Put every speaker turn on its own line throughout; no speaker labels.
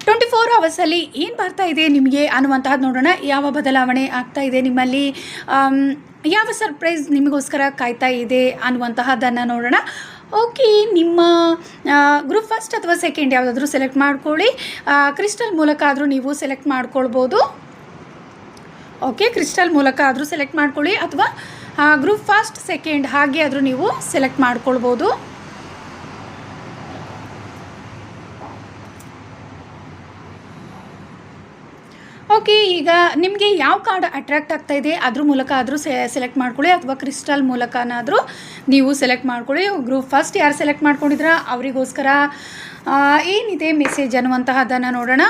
24 ಅವರ್ಸಲ್ಲಿ ಏನು ಬರ್ತಾ ಇದೆ ನಿಮಗೆ ಅನ್ನುವಂತಹದ್ದು ನೋಡೋಣ. ಯಾವ ಬದಲಾವಣೆ ಆಗ್ತಾ ಇದೆ ನಿಮ್ಮಲ್ಲಿ, ಯಾವ ಸರ್ಪ್ರೈಸ್ ನಿಮಗೋಸ್ಕರ ಕಾಯ್ತಾ ಇದೆ ಅನ್ನುವಂತಹದ್ದನ್ನು ನೋಡೋಣ. ಓಕೆ, ನಿಮ್ಮ ಗ್ರೂಪ್ ಫಸ್ಟ್ ಅಥವಾ ಸೆಕೆಂಡ್ ಯಾವುದಾದ್ರೂ ಸೆಲೆಕ್ಟ್ ಮಾಡ್ಕೊಳ್ಳಿ. ಕ್ರಿಸ್ಟಲ್ ಮೂಲಕ ಆದರೂ ನೀವು ಸೆಲೆಕ್ಟ್ ಮಾಡ್ಕೊಳ್ಬೋದು. ಓಕೆ, ಕ್ರಿಸ್ಟಲ್ ಮೂಲಕ ಆದರೂ ಸೆಲೆಕ್ಟ್ ಮಾಡ್ಕೊಳ್ಳಿ ಅಥವಾ ಗ್ರೂಪ್ ಫಸ್ಟ್ ಸೆಕೆಂಡ್ ಹಾಗೆ ಆದರೂ ನೀವು ಸೆಲೆಕ್ಟ್ ಮಾಡ್ಕೊಳ್ಬೋದು. ಓಕೆ, ಈಗ ನಿಮಗೆ ಯಾವ ಕಾರ್ಡ್ ಅಟ್ರಾಕ್ಟ್ ಆಗ್ತಾ ಇದೆ ಅದ್ರ ಮೂಲಕ ಆದರೂ ಸೆಲೆಕ್ಟ್ ಮಾಡ್ಕೊಳ್ಳಿ ಅಥವಾ ಕ್ರಿಸ್ಟಲ್ ಮೂಲಕನಾದರೂ ನೀವು ಸೆಲೆಕ್ಟ್ ಮಾಡ್ಕೊಳ್ಳಿ. ಗ್ರೂಪ್ ಫಸ್ಟ್ ಯಾರು ಸೆಲೆಕ್ಟ್ ಮಾಡ್ಕೊಂಡಿದ್ರ ಅವರಿಗೋಸ್ಕರ ಏನಿದೆ ಮೆಸೇಜ್ ಅನ್ನುವಂತಹದ್ದನ್ನು ನೋಡೋಣ.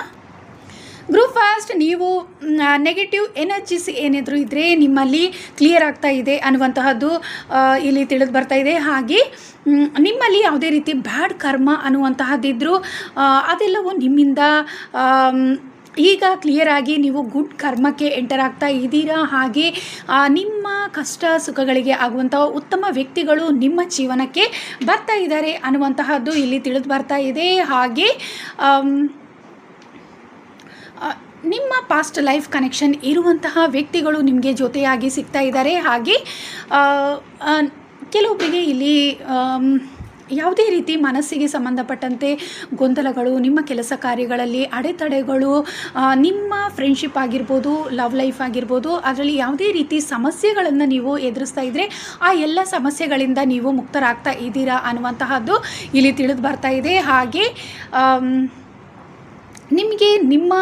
ಗ್ರೂಪ್ ಫಾಸ್ಟ್, ನೀವು ನೆಗೆಟಿವ್ ಎನರ್ಜೀಸ್ ಏನಿದ್ರು ಇದ್ದರೆ ನಿಮ್ಮಲ್ಲಿ ಕ್ಲಿಯರ್ ಆಗ್ತಾ ಇದೆ ಅನ್ನುವಂತಹದ್ದು ಇಲ್ಲಿ ತಿಳಿದು ಬರ್ತಾ ಇದೆ. ಹಾಗೆ ನಿಮ್ಮಲ್ಲಿ ಯಾವುದೇ ರೀತಿ ಬ್ಯಾಡ್ ಕರ್ಮ ಅನ್ನುವಂತಹದ್ದಿದ್ದರೂ ಅದೆಲ್ಲವೂ ನಿಮ್ಮಿಂದ ಈಗ ಕ್ಲಿಯರ್ ಆಗಿ ನೀವು ಗುಡ್ ಕರ್ಮಕ್ಕೆ ಎಂಟರ್ ಆಗ್ತಾ ಇದ್ದೀರಾ. ಹಾಗೆ ನಿಮ್ಮ ಕಷ್ಟ ಸುಖಗಳಿಗೆ ಆಗುವಂಥ ಉತ್ತಮ ವ್ಯಕ್ತಿಗಳು ನಿಮ್ಮ ಜೀವನಕ್ಕೆ ಬರ್ತಾ ಇದ್ದಾರೆ ಅನ್ನುವಂತಹದ್ದು ಇಲ್ಲಿ ತಿಳಿದು ಬರ್ತಾ ಇದೆ. ಹಾಗೆ ನಿಮ್ಮ ಪಾಸ್ಟ್ ಲೈಫ್ ಕನೆಕ್ಷನ್ ಇರುವಂತಹ ವ್ಯಕ್ತಿಗಳು ನಿಮಗೆ ಜೊತೆಯಾಗಿ ಸಿಗ್ತಾ ಇದ್ದಾರೆ. ಹಾಗೆ ಕೆಲವೊಬ್ಬರಿಗೆ ಇಲ್ಲಿ ಯಾವುದೇ ರೀತಿ ಮನಸ್ಸಿಗೆ ಸಂಬಂಧಪಟ್ಟಂತೆ ಗೊಂದಲಗಳು, ನಿಮ್ಮ ಕೆಲಸ ಕಾರ್ಯಗಳಲ್ಲಿ ಅಡೆತಡೆಗಳು, ನಿಮ್ಮ ಫ್ರೆಂಡ್ಶಿಪ್ ಆಗಿರ್ಬೋದು, ಲವ್ ಲೈಫ್ ಆಗಿರ್ಬೋದು, ಅದರಲ್ಲಿ ಯಾವುದೇ ರೀತಿ ಸಮಸ್ಯೆಗಳನ್ನು ನೀವು ಎದುರಿಸ್ತಾ ಇದ್ದರೆ ಆ ಎಲ್ಲ ಸಮಸ್ಯೆಗಳಿಂದ ನೀವು ಮುಕ್ತರಾಗ್ತಾ ಇದ್ದೀರಾ ಅನ್ನುವಂತಹದ್ದು ಇಲ್ಲಿ ತಿಳಿದು ಬರ್ತಾ ಇದೆ. ಹಾಗೆ ನಿಮಗೆ ನಿಮ್ಮ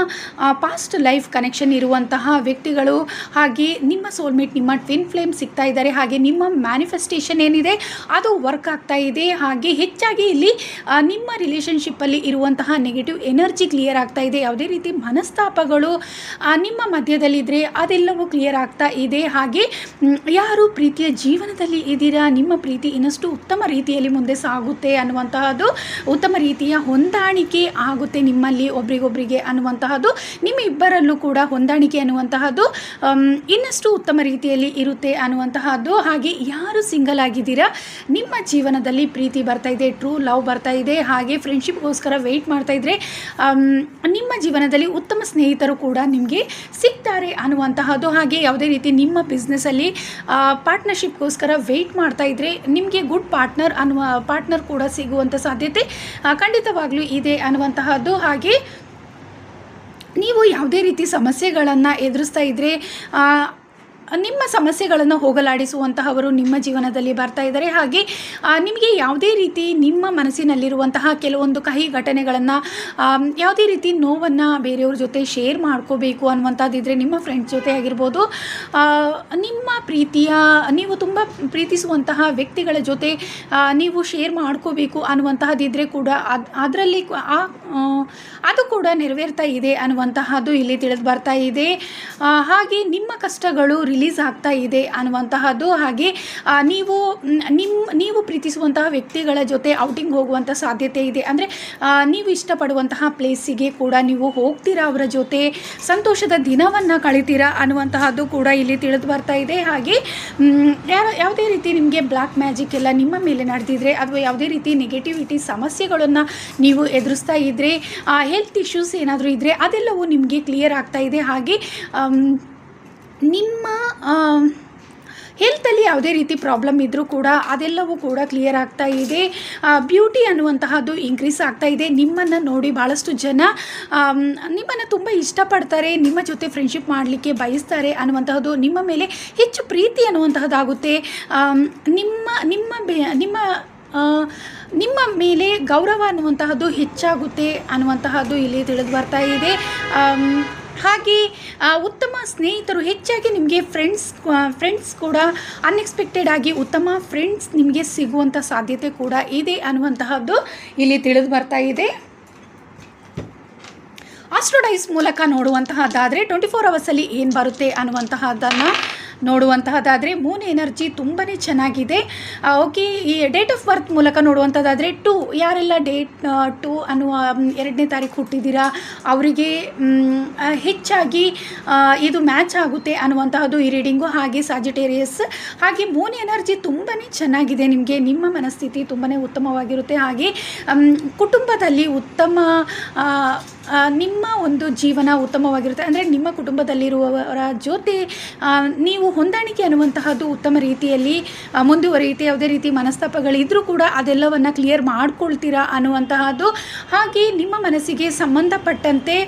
ಪಾಸ್ಟ್ ಲೈಫ್ ಕನೆಕ್ಷನ್ ಇರುವಂತಹ ವ್ಯಕ್ತಿಗಳು ಹಾಗೆ ನಿಮ್ಮ ಸೋಲ್ಮೇಟ್, ನಿಮ್ಮ ಟ್ವಿನ್ ಫ್ಲೇಮ್ ಸಿಗ್ತಾ ಇದ್ದಾರೆ. ಹಾಗೆ ನಿಮ್ಮ ಮ್ಯಾನಿಫೆಸ್ಟೇಷನ್ ಏನಿದೆ ಅದು ವರ್ಕ್ ಆಗ್ತಾ ಇದೆ. ಹಾಗೆ ಹೆಚ್ಚಾಗಿ ಇಲ್ಲಿ ನಿಮ್ಮ ರಿಲೇಷನ್ಶಿಪ್ಪಲ್ಲಿ ಇರುವಂತಹ ನೆಗೆಟಿವ್ ಎನರ್ಜಿ ಕ್ಲಿಯರ್ ಆಗ್ತಾ ಇದೆ. ಯಾವುದೇ ರೀತಿ ಮನಸ್ತಾಪಗಳು ನಿಮ್ಮ ಮಧ್ಯದಲ್ಲಿದ್ದರೆ ಅದೆಲ್ಲವೂ ಕ್ಲಿಯರ್ ಆಗ್ತಾ ಇದೆ. ಹಾಗೆ ಯಾರು ಪ್ರೀತಿಯ ಜೀವನದಲ್ಲಿ ಇದ್ದೀರಾ, ನಿಮ್ಮ ಪ್ರೀತಿ ಇನ್ನಷ್ಟು ಉತ್ತಮ ರೀತಿಯಲ್ಲಿ ಮುಂದೆ ಸಾಗುತ್ತೆ ಅನ್ನುವಂತಹದ್ದು, ಉತ್ತಮ ರೀತಿಯ ಹೊಂದಾಣಿಕೆ ಆಗುತ್ತೆ ನಿಮ್ಮಲ್ಲಿ ಒಬ್ರಿಗೊಬ್ರಿಗೆ ಅನ್ನುವಂತಹದ್ದು, ನಿಮ್ಮ ಇಬ್ಬರಲ್ಲೂ ಕೂಡ ಹೊಂದಾಣಿಕೆ ಅನ್ನುವಂತಹದ್ದು ಇನ್ನಷ್ಟು ಉತ್ತಮ ರೀತಿಯಲ್ಲಿ ಇರುತ್ತೆ ಅನ್ನುವಂತಹದ್ದು. ಹಾಗೆ ಯಾರು ಸಿಂಗಲ್ ಆಗಿದ್ದೀರಾ, ನಿಮ್ಮ ಜೀವನದಲ್ಲಿ ಪ್ರೀತಿ ಬರ್ತಾ ಇದೆ, ಟ್ರೂ ಲವ್ ಬರ್ತಾ ಇದೆ. ಹಾಗೆ ಫ್ರೆಂಡ್ಶಿಪ್ಗೋಸ್ಕರ ವೆಯ್ಟ್ ಮಾಡ್ತಾ ಇದ್ದರೆ ನಿಮ್ಮ ಜೀವನದಲ್ಲಿ ಉತ್ತಮ ಸ್ನೇಹಿತರು ಕೂಡ ನಿಮಗೆ ಸಿಗ್ತಾರೆ ಅನ್ನುವಂತಹದ್ದು. ಹಾಗೆ ಯಾವುದೇ ರೀತಿ ನಿಮ್ಮ ಬಿಸ್ನೆಸ್ಸಲ್ಲಿ ಪಾರ್ಟ್ನರ್ಶಿಪ್ಗೋಸ್ಕರ ವೆಯ್ಟ್ ಮಾಡ್ತಾ ಇದ್ದರೆ ನಿಮಗೆ ಗುಡ್ ಪಾರ್ಟ್ನರ್ ಕೂಡ ಸಿಗುವಂಥ ಸಾಧ್ಯತೆ ಖಂಡಿತವಾಗ್ಲೂ ಇದೆ ಅನ್ನುವಂತಹದ್ದು. ಹಾಗೆ ನೀವು ಯಾವುದೇ ರೀತಿ ಸಮಸ್ಯೆಗಳನ್ನು ಎದುರಿಸ್ತಾ ಇದ್ದರೆ ನಿಮ್ಮ ಸಮಸ್ಯೆಗಳನ್ನು ಹೋಗಲಾಡಿಸುವಂತಹವರು ನಿಮ್ಮ ಜೀವನದಲ್ಲಿ ಬರ್ತಾ ಇದ್ದಾರೆ. ಹಾಗೆ ನಿಮಗೆ ಯಾವುದೇ ರೀತಿ ನಿಮ್ಮ ಮನಸ್ಸಿನಲ್ಲಿರುವಂತಹ ಕೆಲವೊಂದು ಕಹಿ ಘಟನೆಗಳನ್ನು, ಯಾವುದೇ ರೀತಿ ನೋವನ್ನು ಬೇರೆಯವ್ರ ಜೊತೆ ಶೇರ್ ಮಾಡ್ಕೋಬೇಕು ಅನ್ನುವಂಥದ್ದಿದ್ದರೆ ನಿಮ್ಮ ಫ್ರೆಂಡ್ಸ್ ಜೊತೆ ಆಗಿರ್ಬೋದು, ನೀವು ತುಂಬ ಪ್ರೀತಿಸುವಂತಹ ವ್ಯಕ್ತಿಗಳ ಜೊತೆ ನೀವು ಶೇರ್ ಮಾಡ್ಕೋಬೇಕು ಅನ್ನುವಂತಹದ್ದಿದ್ದರೆ ಕೂಡ ಅದರಲ್ಲಿ ಅದು ಕೂಡ ನೆರವೇರ್ತಾ ಇದೆ ಅನ್ನುವಂತಹದ್ದು ಇಲ್ಲಿ ತಿಳಿದು ಬರ್ತಾ ಇದೆ. ಹಾಗೆ ನಿಮ್ಮ ಕಷ್ಟಗಳು ರಿಲೀಸ್ ಆಗ್ತಾ ಇದೆ ಅನ್ನುವಂತಹದ್ದು. ಹಾಗೆ ನೀವು ಪ್ರೀತಿಸುವಂತಹ ವ್ಯಕ್ತಿಗಳ ಜೊತೆ ಔಟಿಂಗ್ ಹೋಗುವಂಥ ಸಾಧ್ಯತೆ ಇದೆ. ಅಂದರೆ ನೀವು ಇಷ್ಟಪಡುವಂತಹ ಪ್ಲೇಸಿಗೆ ಕೂಡ ನೀವು ಹೋಗ್ತೀರಾ, ಅವರ ಜೊತೆ ಸಂತೋಷದ ದಿನವನ್ನು ಕಳಿತೀರಾ ಅನ್ನುವಂತಹದ್ದು ಕೂಡ ಇಲ್ಲಿ ತಿಳಿದು ಬರ್ತಾ ಇದೆ. ಹಾಗೆ ಯಾವುದೇ ರೀತಿ ನಿಮಗೆ ಬ್ಲ್ಯಾಕ್ ಮ್ಯಾಜಿಕ್ ಎಲ್ಲ ನಿಮ್ಮ ಮೇಲೆ ನಡೆದಿದ್ರೆ ಅಥವಾ ಯಾವುದೇ ರೀತಿ ನೆಗೆಟಿವಿಟಿ ಸಮಸ್ಯೆಗಳನ್ನು ನೀವು ಎದುರಿಸ್ತಾ ಇದ್ದರೆ, ಹೆಲ್ತ್ ಇಶ್ಯೂಸ್ ಏನಾದರೂ ಇದ್ದರೆ ಅದೆಲ್ಲವೂ ನಿಮಗೆ ಕ್ಲಿಯರ್ ಆಗ್ತಾ ಇದೆ. ಹಾಗೆ ನಿಮ್ಮ ಹೆಲ್ತಲ್ಲಿ ಯಾವುದೇ ರೀತಿ ಪ್ರಾಬ್ಲಮ್ ಇದ್ದರೂ ಕೂಡ ಅದೆಲ್ಲವೂ ಕೂಡ ಕ್ಲಿಯರ್ ಆಗ್ತಾ ಇದೆ. ಬ್ಯೂಟಿ ಅನ್ನುವಂತಹದ್ದು ಇನ್ಕ್ರೀಸ್ ಆಗ್ತಾ ಇದೆ. ನಿಮ್ಮನ್ನು ನೋಡಿ ಭಾಳಷ್ಟು ಜನ ನಿಮ್ಮನ್ನು ತುಂಬ ಇಷ್ಟಪಡ್ತಾರೆ, ನಿಮ್ಮ ಜೊತೆ ಫ್ರೆಂಡ್ಶಿಪ್ ಮಾಡಲಿಕ್ಕೆ ಬಯಸ್ತಾರೆ ಅನ್ನುವಂತಹದ್ದು, ನಿಮ್ಮ ಮೇಲೆ ಹೆಚ್ಚು ಪ್ರೀತಿ ಅನ್ನುವಂತಹದ್ದಾಗುತ್ತೆ. ನಿಮ್ಮ ಮೇಲೆ ಗೌರವ ಅನ್ನುವಂತಹದ್ದು ಹೆಚ್ಚಾಗುತ್ತೆ ಅನ್ನುವಂತಹದ್ದು ಇಲ್ಲಿ ತಿಳಿದು ಬರ್ತಾ ಇದೆ. ಹಾಗೆ ಉತ್ತಮ ಸ್ನೇಹಿತರು, ಹೆಚ್ಚಾಗಿ ನಿಮಗೆ ಫ್ರೆಂಡ್ಸ್ ಕೂಡ ಅನ್ಎಕ್ಸ್ಪೆಕ್ಟೆಡ್ ಆಗಿ ಉತ್ತಮ ಫ್ರೆಂಡ್ಸ್ ನಿಮಗೆ ಸಿಗುವಂಥ ಸಾಧ್ಯತೆ ಕೂಡ ಇದೆ ಅನ್ನುವಂತಹದ್ದು ಇಲ್ಲಿ ತಿಳಿದು ಬರ್ತಾ ಇದೆ. ಆಸ್ಟ್ರೋಡೈಸ್ ಮೂಲಕ ನೋಡುವಂತಹದ್ದಾದರೆ 24 ಅವರ್ಸಲ್ಲಿ ಏನು ಬರುತ್ತೆ ಅನ್ನುವಂತಹದ್ದನ್ನು ನೋಡುವಂತಹದ್ದಾದರೆ ಮೂನ್ ಎನರ್ಜಿ ತುಂಬಾ ಚೆನ್ನಾಗಿದೆ. ಓಕೆ, ಈ ಡೇಟ್ ಆಫ್ ಬರ್ತ್ ಮೂಲಕ ನೋಡುವಂಥದ್ದಾದರೆ 2, ಯಾರೆಲ್ಲ ಡೇಟ್ 2 ಅನ್ನುವ 2ನೇ ತಾರೀಕು ಹುಟ್ಟಿದ್ದೀರಾ ಅವರಿಗೆ ಹೆಚ್ಚಾಗಿ ಇದು ಮ್ಯಾಚ್ ಆಗುತ್ತೆ ಅನ್ನುವಂತಹದ್ದು ಈ ರೀಡಿಂಗು. ಹಾಗೆ ಸಾಜಿಟೇರಿಯಸ್, ಹಾಗೆ ಮೂನ್ ಎನರ್ಜಿ ತುಂಬಾ ಚೆನ್ನಾಗಿದೆ ನಿಮಗೆ, ನಿಮ್ಮ ಮನಸ್ಥಿತಿ ತುಂಬಾ ಉತ್ತಮವಾಗಿರುತ್ತೆ. ಹಾಗೆ ಕುಟುಂಬದಲ್ಲಿ ಉತ್ತಮ ನಿಮ್ಮ ಒಂದು ಜೀವನ ಉತ್ತಮವಾಗಿರುತ್ತೆ. ಅಂದರೆ ನಿಮ್ಮ ಕುಟುಂಬದಲ್ಲಿರುವವರ ಜೊತೆ ನೀವು ಹೊಂದಾಣಿಕೆ ಅನ್ನುವಂತಹದ್ದು ಉತ್ತಮ ರೀತಿಯಲ್ಲಿ ಮುಂದುವರಿಯುತ್ತೆ. ಯಾವುದೇ ರೀತಿ ಮನಸ್ತಾಪಗಳಿದ್ರೂ ಕೂಡ ಅದೆಲ್ಲವನ್ನು ಕ್ಲಿಯರ್ ಮಾಡ್ಕೊಳ್ತೀರಾ ಅನ್ನುವಂತಹದ್ದು. ಹಾಗೆ ನಿಮ್ಮ ಮನಸ್ಸಿಗೆ ಸಂಬಂಧಪಟ್ಟಂತೆ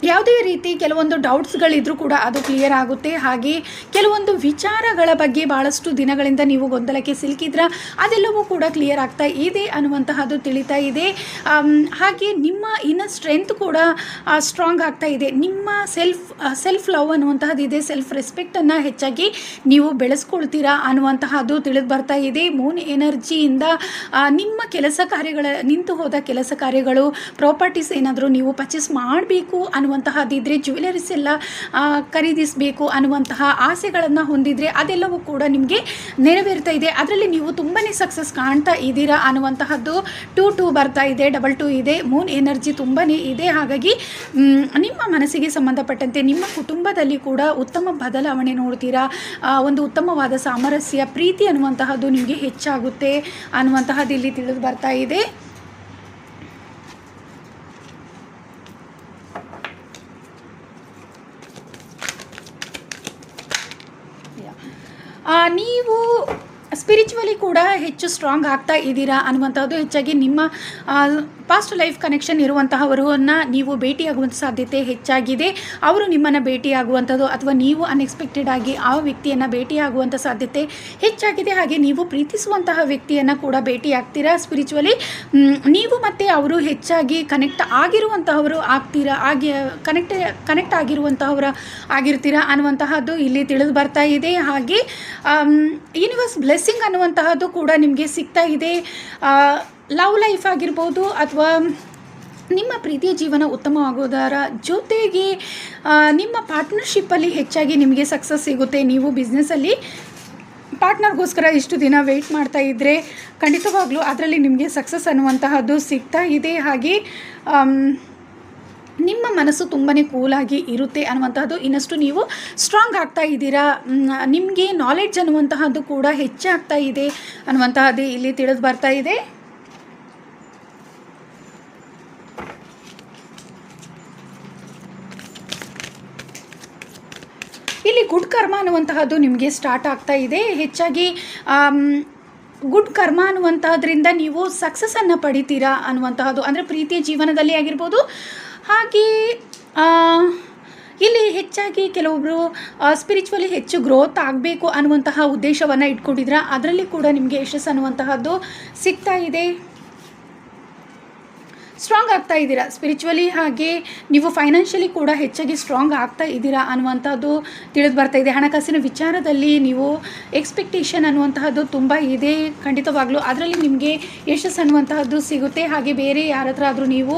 ಯಾವುದೇ ರೀತಿ ಕೆಲವೊಂದು ಡೌಟ್ಸ್ಗಳಿದ್ರೂ ಕೂಡ ಅದು ಕ್ಲಿಯರ್ ಆಗುತ್ತೆ. ಹಾಗೆ ಕೆಲವೊಂದು ವಿಚಾರಗಳ ಬಗ್ಗೆ ಭಾಳಷ್ಟು ದಿನಗಳಿಂದ ನೀವು ಗೊಂದಲಕ್ಕೆ ಸಿಲುಕಿದ್ರ ಅದೆಲ್ಲವೂ ಕೂಡ ಕ್ಲಿಯರ್ ಆಗ್ತಾ ಇದೆ ಅನ್ನುವಂತಹದ್ದು ತಿಳಿತಾ ಇದೆ. ಹಾಗೆ ನಿಮ್ಮ ಇನ್ನರ್ ಸ್ಟ್ರೆಂತ್ ಕೂಡ ಸ್ಟ್ರಾಂಗ್ ಆಗ್ತಾ ಇದೆ. ನಿಮ್ಮ ಸೆಲ್ಫ್ ಲವ್ ಅನ್ನುವಂತಹದ್ದು ಇದೆ. ಸೆಲ್ಫ್ ರೆಸ್ಪೆಕ್ಟನ್ನು ಹೆಚ್ಚಾಗಿ ನೀವು ಬೆಳೆಸ್ಕೊಳ್ತೀರಾ ಅನ್ನುವಂತಹದ್ದು ತಿಳಿದು ಬರ್ತಾ ಇದೆ. ಮೂನ್ ಎನರ್ಜಿಯಿಂದ ನಿಮ್ಮ ಕೆಲಸ ಕಾರ್ಯಗಳ ನಿಂತು ಹೋದ ಕೆಲಸ ಕಾರ್ಯಗಳು, ಪ್ರಾಪರ್ಟೀಸ್ ಏನಾದರೂ ನೀವು ಪರ್ಚೇಸ್ ಮಾಡಬೇಕು ಅನ್ನುವಂತಹದ್ದಿದ್ರೆ, ಜ್ಯುವೆಲರೀಸ್ ಎಲ್ಲ ಖರೀದಿಸಬೇಕು ಅನ್ನುವಂತಹ ಆಸೆಗಳನ್ನು ಹೊಂದಿದರೆ ಅದೆಲ್ಲವೂ ಕೂಡ ನಿಮಗೆ ನೆರವೇರ್ತಾ ಇದೆ. ಅದರಲ್ಲಿ ನೀವು ತುಂಬಾ ಸಕ್ಸಸ್ ಕಾಣ್ತಾ ಇದ್ದೀರಾ ಅನ್ನುವಂತಹದ್ದು 2 ಬರ್ತಾ ಇದೆ, 2 ಇದೆ. ಮೂನ್ ಎನರ್ಜಿ ತುಂಬಾ ಇದೆ. ಹಾಗಾಗಿ ನಿಮ್ಮ ಮನಸ್ಸಿಗೆ ಸಂಬಂಧಪಟ್ಟಂತೆ ನಿಮ್ಮ ಕುಟುಂಬದಲ್ಲಿ ಕೂಡ ಉತ್ತಮ ಬದಲಾವಣೆ ನೋಡ್ತೀರಾ. ಒಂದು ಉತ್ತಮವಾದ ಸಾಮರಸ್ಯ, ಪ್ರೀತಿ ಅನ್ನುವಂತಹದ್ದು ನಿಮಗೆ ಹೆಚ್ಚಾಗುತ್ತೆ ಅನ್ನುವಂತಹದ್ದು ಇಲ್ಲಿ ತಿಳಿದು ಬರ್ತಾ ಇದೆ. ನೀವು ಸ್ಪಿರಿಚುವಲಿ ಕೂಡ ಹೆಚ್ಚು ಸ್ಟ್ರಾಂಗ್ ಆಗ್ತಾ ಇದ್ದೀರಾ ಅನ್ನುವಂಥದ್ದು. ಹೆಚ್ಚಾಗಿ ನಿಮ್ಮ ಪಾಸ್ಟ್ ಲೈಫ್ ಕನೆಕ್ಷನ್ ಇರುವಂತಹವರನ್ನು ನೀವು ಭೇಟಿಯಾಗುವಂಥ ಸಾಧ್ಯತೆ ಹೆಚ್ಚಾಗಿದೆ. ಅವರು ನಿಮ್ಮನ್ನು ಭೇಟಿಯಾಗುವಂಥದ್ದು ಅಥವಾ ನೀವು ಅನ್ಎಕ್ಸ್ಪೆಕ್ಟೆಡ್ ಆಗಿ ಆ ವ್ಯಕ್ತಿಯನ್ನು ಭೇಟಿಯಾಗುವಂಥ ಸಾಧ್ಯತೆ ಹೆಚ್ಚಾಗಿದೆ. ಹಾಗೆ ನೀವು ಪ್ರೀತಿಸುವಂತಹ ವ್ಯಕ್ತಿಯನ್ನು ಕೂಡ ಭೇಟಿಯಾಗ್ತೀರಾ. ಸ್ಪಿರಿಚುವಲಿ ನೀವು ಮತ್ತು ಅವರು ಹೆಚ್ಚಾಗಿ ಕನೆಕ್ಟ್ ಆಗಿರುವಂತಹವರು ಆಗ್ತೀರಾ, ಕನೆಕ್ಟ್ ಆಗಿರುವಂತಹವರು ಆಗಿರ್ತೀರಾ ಅನ್ನುವಂತಹದ್ದು ಇಲ್ಲಿ ತಿಳಿದು ಬರ್ತಾ ಇದೆ. ಹಾಗೆ ಯೂನಿವರ್ಸ್ ಬ್ಲೆಸ್ಸಿಂಗ್ ಅನ್ನುವಂತಹದ್ದು ಕೂಡ ನಿಮಗೆ ಸಿಗ್ತಾ ಇದೆ. ಲವ್ ಲೈಫ್ ಆಗಿರ್ಬೋದು ಅಥವಾ ನಿಮ್ಮ ಪ್ರೀತಿಯ ಜೀವನ ಉತ್ತಮವಾಗೋದರ ಜೊತೆಗೆ ನಿಮ್ಮ ಪಾರ್ಟ್ನರ್ಶಿಪ್ಪಲ್ಲಿ ಹೆಚ್ಚಾಗಿ ನಿಮಗೆ ಸಕ್ಸಸ್ ಸಿಗುತ್ತೆ. ನೀವು ಬಿಸ್ನೆಸ್ಸಲ್ಲಿ ಪಾರ್ಟ್ನರ್ಗೋಸ್ಕರ ಇಷ್ಟು ದಿನ ವೆಯ್ಟ್ ಮಾಡ್ತಾ ಇದ್ದರೆ ಖಂಡಿತವಾಗ್ಲೂ ಅದರಲ್ಲಿ ನಿಮಗೆ ಸಕ್ಸಸ್ ಅನ್ನುವಂತಹದ್ದು ಸಿಗ್ತಾ ಇದೆ. ಹಾಗೆ ನಿಮ್ಮ ಮನಸ್ಸು ತುಂಬಾ ಕೂಲಾಗಿ ಇರುತ್ತೆ ಅನ್ನುವಂತಹದ್ದು. ಇನ್ನಷ್ಟು ನೀವು ಸ್ಟ್ರಾಂಗ್ ಆಗ್ತಾ ಇದ್ದೀರಾ. ನಿಮಗೆ ನಾಲೆಡ್ಜ್ ಅನ್ನುವಂತಹದ್ದು ಕೂಡ ಹೆಚ್ಚಾಗ್ತಾ ಇದೆ ಅನ್ನುವಂತಹದ್ದು ಇಲ್ಲಿ ತಿಳಿದು ಬರ್ತಾ ಇದೆ. ಇಲ್ಲಿ ಗುಡ್ ಕರ್ಮ ಅನ್ನುವಂತಹದ್ದು ನಿಮಗೆ ಸ್ಟಾರ್ಟ್ ಆಗ್ತಾ ಇದೆ. ಹೆಚ್ಚಾಗಿ ಗುಡ್ ಕರ್ಮ ಅನ್ನುವಂತಹದ್ರಿಂದ ನೀವು ಸಕ್ಸಸ್ಸನ್ನು ಪಡಿತೀರಾ ಅನ್ನುವಂತಹದ್ದು. ಅಂದರೆ ಪ್ರೀತಿಯ ಜೀವನದಲ್ಲಿ ಆಗಿರ್ಬೋದು. ಹಾಗೆ ಇಲ್ಲಿ ಹೆಚ್ಚಾಗಿ ಕೆಲವೊಬ್ಬರು ಸ್ಪಿರಿಚುವಲಿ ಹೆಚ್ಚು ಗ್ರೋತ್ ಆಗಬೇಕು ಅನ್ನುವಂತಹ ಉದ್ದೇಶವನ್ನು ಇಟ್ಕೊಂಡಿದ್ರೆ ಅದರಲ್ಲಿ ಕೂಡ ನಿಮಗೆ ಯಶಸ್ಸು ಅನ್ನುವಂತಹದ್ದು ಸಿಗ್ತಾ ಇದೆ. ಸ್ಟ್ರಾಂಗ್ ಆಗ್ತಾ ಇದ್ದೀರಾ ಸ್ಪಿರಿಚುವಲಿ. ಹಾಗೆ ನೀವು ಫೈನಾನ್ಷಿಯಲಿ ಕೂಡ ಹೆಚ್ಚಾಗಿ ಸ್ಟ್ರಾಂಗ್ ಆಗ್ತಾ ಇದ್ದೀರಾ ಅನ್ನುವಂಥದ್ದು ತಿಳಿದು ಬರ್ತಾ ಇದೆ. ಹಣಕಾಸಿನ ವಿಚಾರದಲ್ಲಿ ನೀವು ಎಕ್ಸ್ಪೆಕ್ಟೇಷನ್ ಅನ್ನುವಂತಹದ್ದು ತುಂಬ ಇದೆ. ಖಂಡಿತವಾಗ್ಲೂ ಅದರಲ್ಲಿ ನಿಮಗೆ ಯಶಸ್ಸು ಅನ್ನುವಂತಹದ್ದು ಸಿಗುತ್ತೆ. ಹಾಗೆ ಬೇರೆ ಯಾರ ಹತ್ರ ಆದರೂ ನೀವು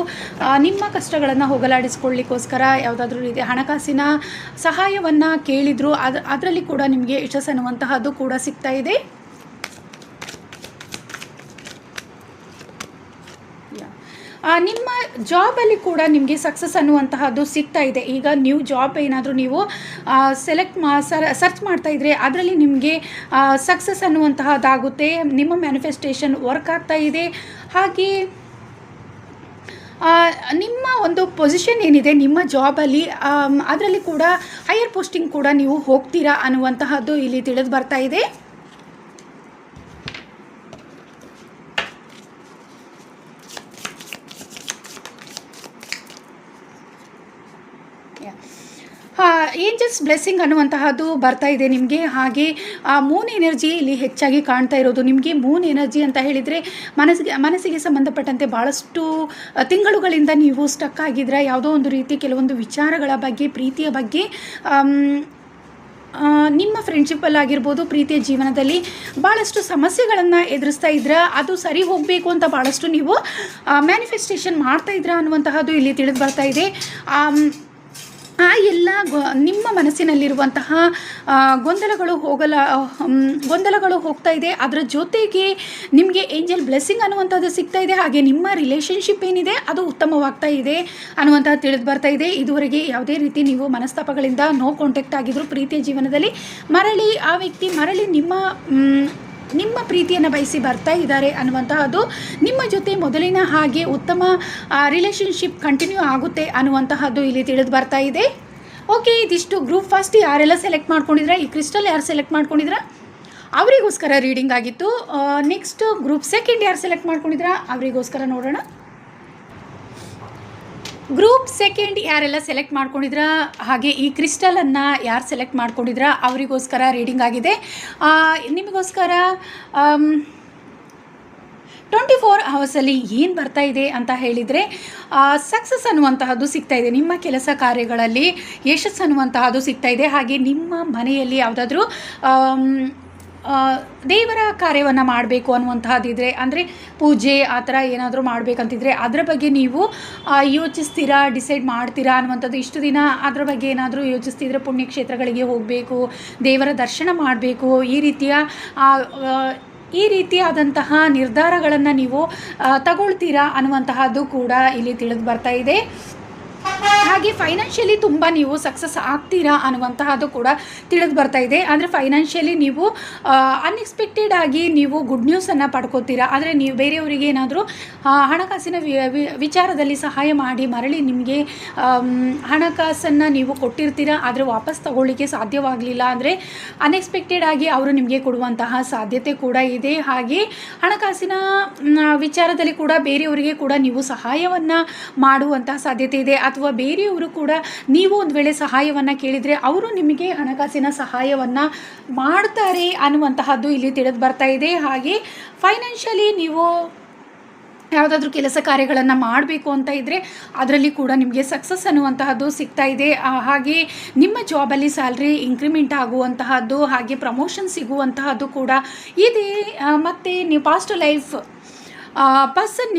ನಿಮ್ಮ ಕಷ್ಟಗಳನ್ನು ಹೋಗಲಾಡಿಸ್ಕೊಳ್ಳಿಕ್ಕೋಸ್ಕರ ಯಾವುದಾದ್ರೂ ರೀತಿಯ ಹಣಕಾಸಿನ ಸಹಾಯವನ್ನು ಕೇಳಿದ್ರು ಅದರಲ್ಲಿ ಕೂಡ ನಿಮಗೆ ಯಶಸ್ಸು ಅನ್ನುವಂತಹದ್ದು ಕೂಡ ಸಿಗ್ತಾ ಇದೆ. ನಿಮ್ಮ ಜಾಬಲ್ಲಿ ಕೂಡ ನಿಮಗೆ ಸಕ್ಸಸ್ ಅನ್ನುವಂತಹದ್ದು ಸಿಗ್ತಾ ಇದೆ. ಈಗ ನ್ಯೂ ಜಾಬ್ ಏನಾದರೂ ನೀವು ಸರ್ಚ್ ಮಾಡ್ತಾ ಇದ್ರೆ ಅದರಲ್ಲಿ ನಿಮಗೆ ಸಕ್ಸಸ್ ಅನ್ನುವಂತಹದ್ದಾಗುತ್ತೆ. ನಿಮ್ಮ ಮ್ಯಾನಿಫೆಸ್ಟೇಷನ್ ವರ್ಕ್ ಆಗ್ತಾ ಇದೆ. ಹಾಗೆ ನಿಮ್ಮ ಒಂದು ಪೊಸಿಷನ್ ಏನಿದೆ ನಿಮ್ಮ ಜಾಬಲ್ಲಿ ಅದರಲ್ಲಿ ಕೂಡ ಹೈಯರ್ ಪೋಸ್ಟಿಂಗ್ ಕೂಡ ನೀವು ಹೋಗ್ತೀರಾ ಅನ್ನುವಂತಹದ್ದು ಇಲ್ಲಿ ತಿಳಿದು ಬರ್ತಾ ಇದೆ. ಏಂಜಲ್ಸ್ ಬ್ಲೆಸ್ಸಿಂಗ್ ಅನ್ನುವಂತಹದ್ದು ಬರ್ತಾ ಇದೆ ನಿಮಗೆ. ಹಾಗೆ ಮೂನ್ ಎನರ್ಜಿ ಇಲ್ಲಿ ಹೆಚ್ಚಾಗಿ ಕಾಣ್ತಾ ಇರೋದು. ನಿಮಗೆ ಮೂನ್ ಎನರ್ಜಿ ಅಂತ ಹೇಳಿದರೆ ಮನಸ್ಸಿಗೆ ಸಂಬಂಧಪಟ್ಟಂತೆ ಭಾಳಷ್ಟು ತಿಂಗಳುಗಳಿಂದ ನೀವು ಸ್ಟಕ್ ಆಗಿದ್ರೆ ಯಾವುದೋ ಒಂದು ರೀತಿ ಕೆಲವೊಂದು ವಿಚಾರಗಳ ಬಗ್ಗೆ, ಪ್ರೀತಿಯ ಬಗ್ಗೆ, ನಿಮ್ಮ ಫ್ರೆಂಡ್ಶಿಪ್ಪಲ್ಲಾಗಿರ್ಬೋದು, ಪ್ರೀತಿಯ ಜೀವನದಲ್ಲಿ ಭಾಳಷ್ಟು ಸಮಸ್ಯೆಗಳನ್ನು ಎದುರಿಸ್ತಾ ಇದ್ರೆ ಅದು ಸರಿ ಹೋಗಬೇಕು ಅಂತ ಭಾಳಷ್ಟು ನೀವು ಮ್ಯಾನಿಫೆಸ್ಟೇಷನ್ ಮಾಡ್ತಾ ಇದ್ರ ಅನ್ನುವಂತಹದ್ದು ಇಲ್ಲಿ ತಿಳಿದು ಬರ್ತಾ ಇದೆ. ಎಲ್ಲ ನಿಮ್ಮ ಮನಸ್ಸಿನಲ್ಲಿರುವಂತಹ ಗೊಂದಲಗಳು ಹೋಗ್ತಾ ಇದೆ. ಅದರ ಜೊತೆಗೆ ನಿಮಗೆ ಏಂಜಲ್ ಬ್ಲೆಸ್ಸಿಂಗ್ ಅನ್ನುವಂಥದ್ದು ಸಿಗ್ತಾ ಇದೆ. ಹಾಗೆ ನಿಮ್ಮ ರಿಲೇಷನ್ಶಿಪ್ ಏನಿದೆ ಅದು ಉತ್ತಮವಾಗ್ತಾ ಇದೆ ಅನ್ನುವಂಥದ್ದು ತಿಳಿದು ಬರ್ತಾ ಇದೆ. ಇದುವರೆಗೆ ಯಾವುದೇ ರೀತಿ ನೀವು ಮನಸ್ತಾಪಗಳಿಂದ ನೋ ಕಾಂಟ್ಯಾಕ್ಟ್ ಆಗಿದ್ರು ಪ್ರೀತಿಯ ಜೀವನದಲ್ಲಿ ಆ ವ್ಯಕ್ತಿ ಮರಳಿ ನಿಮ್ಮ ನಿಮ್ಮ ಪ್ರೀತಿಯನ್ನು ಬಯಸಿ ಬರ್ತಾ ಇದ್ದಾರೆ ಅನ್ನುವಂತಹದ್ದು, ನಿಮ್ಮ ಜೊತೆ ಮೊದಲಿನ ಹಾಗೆ ಉತ್ತಮ ರಿಲೇಷನ್ಶಿಪ್ ಕಂಟಿನ್ಯೂ ಆಗುತ್ತೆ ಅನ್ನುವಂತಹದ್ದು ಇಲ್ಲಿ ತಿಳಿದು ಬರ್ತಾ ಇದೆ. ಓಕೆ, ಇದಿಷ್ಟು ಗ್ರೂಪ್ ಫಸ್ಟ್ ಯಾರೆಲ್ಲ ಸೆಲೆಕ್ಟ್ ಮಾಡ್ಕೊಂಡಿದ್ರೆ, ಈ ಕ್ರಿಸ್ಟಲ್ ಯಾರು ಸೆಲೆಕ್ಟ್ ಮಾಡ್ಕೊಂಡಿದ್ರ ಅವರಿಗೋಸ್ಕರ ರೀಡಿಂಗ್ ಆಗಿತ್ತು. ನೆಕ್ಸ್ಟ್ ಗ್ರೂಪ್ ಸೆಕೆಂಡ್ ಯಾರು ಸೆಲೆಕ್ಟ್ ಮಾಡ್ಕೊಂಡಿದ್ರ ಅವರಿಗೋಸ್ಕರ ನೋಡೋಣ. ಗ್ರೂಪ್ ಸೆಕೆಂಡ್ ಯಾರೆಲ್ಲ ಸೆಲೆಕ್ಟ್ ಮಾಡ್ಕೊಂಡಿದ್ರ ಹಾಗೆ ಈ ಕ್ರಿಸ್ಟಲನ್ನು ಯಾರು ಸೆಲೆಕ್ಟ್ ಮಾಡ್ಕೊಂಡಿದ್ರ ಅವರಿಗೋಸ್ಕರ ರೀಡಿಂಗ್ ಆಗಿದೆ. ನಿಮಗೋಸ್ಕರ 24 ಅವರ್ಸಲ್ಲಿ ಏನು ಬರ್ತಾ ಇದೆ ಅಂತ ಹೇಳಿದರೆ, ಸಕ್ಸಸ್ ಅನ್ನುವಂತಹದ್ದು ಸಿಗ್ತಾ ಇದೆ. ನಿಮ್ಮ ಕೆಲಸ ಕಾರ್ಯಗಳಲ್ಲಿ ಯಶಸ್ಸು ಅನ್ನುವಂತಹದ್ದು ಸಿಗ್ತಾ ಇದೆ. ಹಾಗೆ ನಿಮ್ಮ ಮನೆಯಲ್ಲಿ ಯಾವುದಾದ್ರೂ ದೇವರ ಕಾರ್ಯವನ್ನು ಮಾಡಬೇಕು ಅನ್ನುವಂತಹದ್ದಿದ್ರೆ, ಅಂದರೆ ಪೂಜೆ ಆ ಥರ ಏನಾದರೂ ಮಾಡಬೇಕಂತಿದ್ರೆ ಅದರ ಬಗ್ಗೆ ನೀವು ಯೋಚಿಸ್ತೀರಾ, ಡಿಸೈಡ್ ಮಾಡ್ತೀರಾ ಅನ್ನುವಂಥದ್ದು. ಇಷ್ಟು ದಿನ ಅದರ ಬಗ್ಗೆ ಏನಾದರೂ ಯೋಚಿಸ್ತಿದ್ರೆ, ಪುಣ್ಯಕ್ಷೇತ್ರಗಳಿಗೆ ಹೋಗಬೇಕು, ದೇವರ ದರ್ಶನ ಮಾಡಬೇಕು, ಈ ರೀತಿಯಾದಂತಹ ನಿರ್ಧಾರಗಳನ್ನು ನೀವು ತಗೊಳ್ತೀರಾ ಅನ್ನುವಂತಹದ್ದು ಕೂಡ ಇಲ್ಲಿ ತಿಳಿದು ಬರ್ತಾ ಇದೆ. ಹಾಗೆ ಫೈನಾನ್ಷಿಯಲಿ ತುಂಬ ನೀವು ಸಕ್ಸಸ್ ಆಗ್ತೀರಾ ಅನ್ನುವಂತಹದ್ದು ಕೂಡ ತಿಳಿದು ಬರ್ತಾ ಇದೆ. ಅಂದರೆ ಫೈನಾನ್ಷಿಯಲಿ ನೀವು ಅನ್ಎಕ್ಸ್ಪೆಕ್ಟೆಡ್ ಆಗಿ ನೀವು ಗುಡ್ ನ್ಯೂಸನ್ನು ಪಡ್ಕೋತೀರಾ. ಆದರೆ ನೀವು ಬೇರೆಯವರಿಗೆ ಏನಾದರೂ ಹಣಕಾಸಿನ ವಿಚಾರದಲ್ಲಿ ಸಹಾಯ ಮಾಡಿ ಮರಳಿ ನಿಮಗೆ ಹಣಕಾಸನ್ನು ನೀವು ಕೊಟ್ಟಿರ್ತೀರಾ, ಆದರೆ ವಾಪಸ್ ತಗೊಳ್ಳಿಕ್ಕೆ ಸಾಧ್ಯವಾಗಲಿಲ್ಲ ಅಂದರೆ ಅನ್ಎಕ್ಸ್ಪೆಕ್ಟೆಡ್ ಆಗಿ ಅವರು ನಿಮಗೆ ಕೊಡುವಂತಹ ಸಾಧ್ಯತೆ ಕೂಡ ಇದೆ. ಹಾಗೆ ಹಣಕಾಸಿನ ವಿಚಾರದಲ್ಲಿ ಕೂಡ ಬೇರೆಯವರಿಗೆ ಕೂಡ ನೀವು ಸಹಾಯವನ್ನು ಮಾಡುವಂತಹ ಸಾಧ್ಯತೆ ಇದೆ. ಅಥವಾ ಬೇರೆಯವರು ಕೂಡ ನೀವು ಒಂದು ವೇಳೆ ಸಹಾಯವನ್ನು ಕೇಳಿದರೆ ಅವರು ನಿಮಗೆ ಹಣಕಾಸಿನ ಸಹಾಯವನ್ನು ಮಾಡ್ತಾರೆ ಅನ್ನುವಂತಹದ್ದು ಇಲ್ಲಿ ತಿಳಿದು ಬರ್ತಾ ಇದೆ. ಹಾಗೆ ಫೈನಾನ್ಷಿಯಲಿ ನೀವು ಯಾವುದಾದ್ರೂ ಕೆಲಸ ಕಾರ್ಯಗಳನ್ನು ಮಾಡಬೇಕು ಅಂತ ಇದ್ದರೆ ಅದರಲ್ಲಿ ಕೂಡ ನಿಮಗೆ ಸಕ್ಸಸ್ ಅನ್ನುವಂತಹದ್ದು ಸಿಗ್ತಾ ಇದೆ. ಹಾಗೆ ನಿಮ್ಮ ಜಾಬಲ್ಲಿ ಸ್ಯಾಲ್ರಿ ಇಂಕ್ರಿಮೆಂಟ್ ಆಗುವಂತಹದ್ದು, ಹಾಗೆ ಪ್ರಮೋಷನ್ ಸಿಗುವಂತಹದ್ದು ಕೂಡ ಇದೆ. ಮತ್ತು ನೀವು ಪಾಸ್ಟ್ ಲೈಫ್ ಪರ್ಸನ್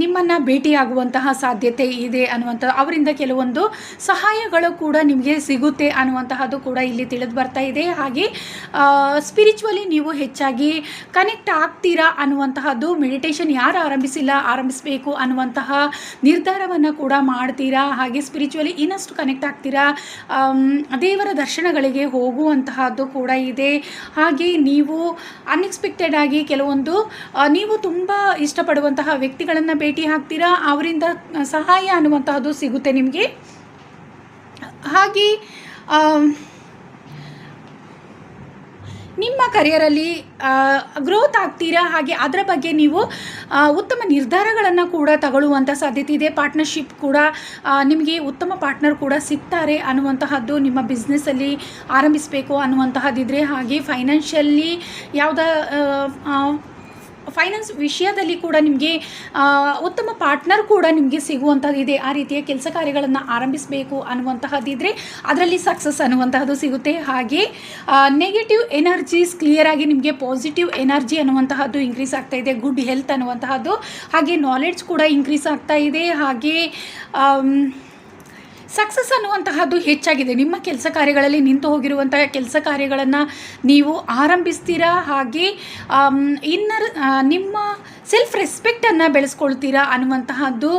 ನಿಮ್ಮನ್ನು ಭೇಟಿಯಾಗುವಂತಹ ಸಾಧ್ಯತೆ ಇದೆ ಅನ್ನುವಂಥ, ಅವರಿಂದ ಕೆಲವೊಂದು ಸಹಾಯಗಳು ಕೂಡ ನಿಮಗೆ ಸಿಗುತ್ತೆ ಅನ್ನುವಂತಹದ್ದು ಕೂಡ ಇಲ್ಲಿ ತಿಳಿದು ಬರ್ತಾ ಇದೆ. ಹಾಗೆ ಸ್ಪಿರಿಚುವಲಿ ನೀವು ಹೆಚ್ಚಾಗಿ ಕನೆಕ್ಟ್ ಆಗ್ತೀರಾ ಅನ್ನುವಂತಹದ್ದು, ಮೆಡಿಟೇಷನ್ ಯಾರು ಆರಂಭಿಸಬೇಕು ಅನ್ನುವಂತಹ ನಿರ್ಧಾರವನ್ನು ಕೂಡ ಮಾಡ್ತೀರಾ. ಹಾಗೆ ಸ್ಪಿರಿಚುವಲಿ ಇನ್ನಷ್ಟು ಕನೆಕ್ಟ್ ಆಗ್ತೀರಾ, ದೇವರ ದರ್ಶನಗಳಿಗೆ ಹೋಗುವಂತಹದ್ದು ಕೂಡ ಇದೆ. ಹಾಗೆ ನೀವು ಅನ್ಎಕ್ಸ್ಪೆಕ್ಟೆಡ್ ಆಗಿ ಕೆಲವೊಂದು ನೀವು ತುಂಬ ಇಷ್ಟಪಡುವಂತಹ ವ್ಯಕ್ತಿಗಳನ್ನು ಭೇಟಿ ಆಗ್ತೀರಾ, ಅವರಿಂದ ಸಹಾಯ ಅನ್ನುವಂತಹದ್ದು ಸಿಗುತ್ತೆ ನಿಮಗೆ. ಹಾಗೆ ನಿಮ್ಮ ಕರಿಯರಲ್ಲಿ ಗ್ರೋತ್ ಆಗ್ತೀರಾ. ಹಾಗೆ ಅದರ ಬಗ್ಗೆ ನೀವು ಉತ್ತಮ ನಿರ್ಧಾರಗಳನ್ನು ಕೂಡ ತಗೊಳ್ಳುವಂಥ ಸಾಧ್ಯತೆ ಇದೆ. ಪಾರ್ಟ್ನರ್ಶಿಪ್ ಕೂಡ ನಿಮಗೆ ಉತ್ತಮ ಪಾರ್ಟ್ನರ್ ಕೂಡ ಸಿಗ್ತಾರೆ ಅನ್ನುವಂತಹದ್ದು, ನಿಮ್ಮ ಬಿಸ್ನೆಸ್ಸಲ್ಲಿ ಆರಂಭಿಸಬೇಕು ಅನ್ನುವಂತಹದ್ದಿದ್ರೆ. ಹಾಗೆ ಫೈನಾನ್ಷಿಯಲಿ ಫೈನಾನ್ಸ್ ವಿಷಯದಲ್ಲಿ ಕೂಡ ನಿಮಗೆ ಉತ್ತಮ ಪಾರ್ಟ್ನರ್ ಕೂಡ ನಿಮಗೆ ಸಿಗುವಂಥದ್ದಿದೆ. ಆ ರೀತಿಯ ಕೆಲಸ ಕಾರ್ಯಗಳನ್ನು ಆರಂಭಿಸಬೇಕು ಅನ್ನುವಂತಹದ್ದಿದ್ರೆ ಅದರಲ್ಲಿ ಸಕ್ಸಸ್ ಅನ್ನುವಂತಹದ್ದು ಸಿಗುತ್ತೆ. ಹಾಗೆ ನೆಗೆಟಿವ್ ಎನರ್ಜೀಸ್ ಕ್ಲಿಯರ್ ಆಗಿ ನಿಮಗೆ ಪಾಸಿಟಿವ್ ಎನರ್ಜಿ ಅನ್ನುವಂತಹದ್ದು ಇನ್ಕ್ರೀಸ್ ಆಗ್ತಾ ಇದೆ. ಗುಡ್ ಹೆಲ್ತ್ ಅನ್ನುವಂತಹದ್ದು, ಹಾಗೆ ನಾಲೆಡ್ಜ್ ಕೂಡ ಇನ್ಕ್ರೀಸ್ ಆಗ್ತಾ ಇದೆ. ಹಾಗೆ ಸಕ್ಸಸ್ ಅನ್ನುವಂತಹದ್ದು ಹೆಚ್ಚಾಗಿದೆ. ನಿಮ್ಮ ಕೆಲಸ ಕಾರ್ಯಗಳಲ್ಲಿ ನಿಂತು ಹೋಗಿರುವಂತಹ ಕೆಲಸ ಕಾರ್ಯಗಳನ್ನು ನೀವು ಆರಂಭಿಸ್ತೀರಾ. ಹಾಗೆ ನಿಮ್ಮ ಸೆಲ್ಫ್ ರೆಸ್ಪೆಕ್ಟನ್ನು ಬೆಳೆಸ್ಕೊಳ್ತೀರಾ ಅನ್ನುವಂತಹದ್ದು,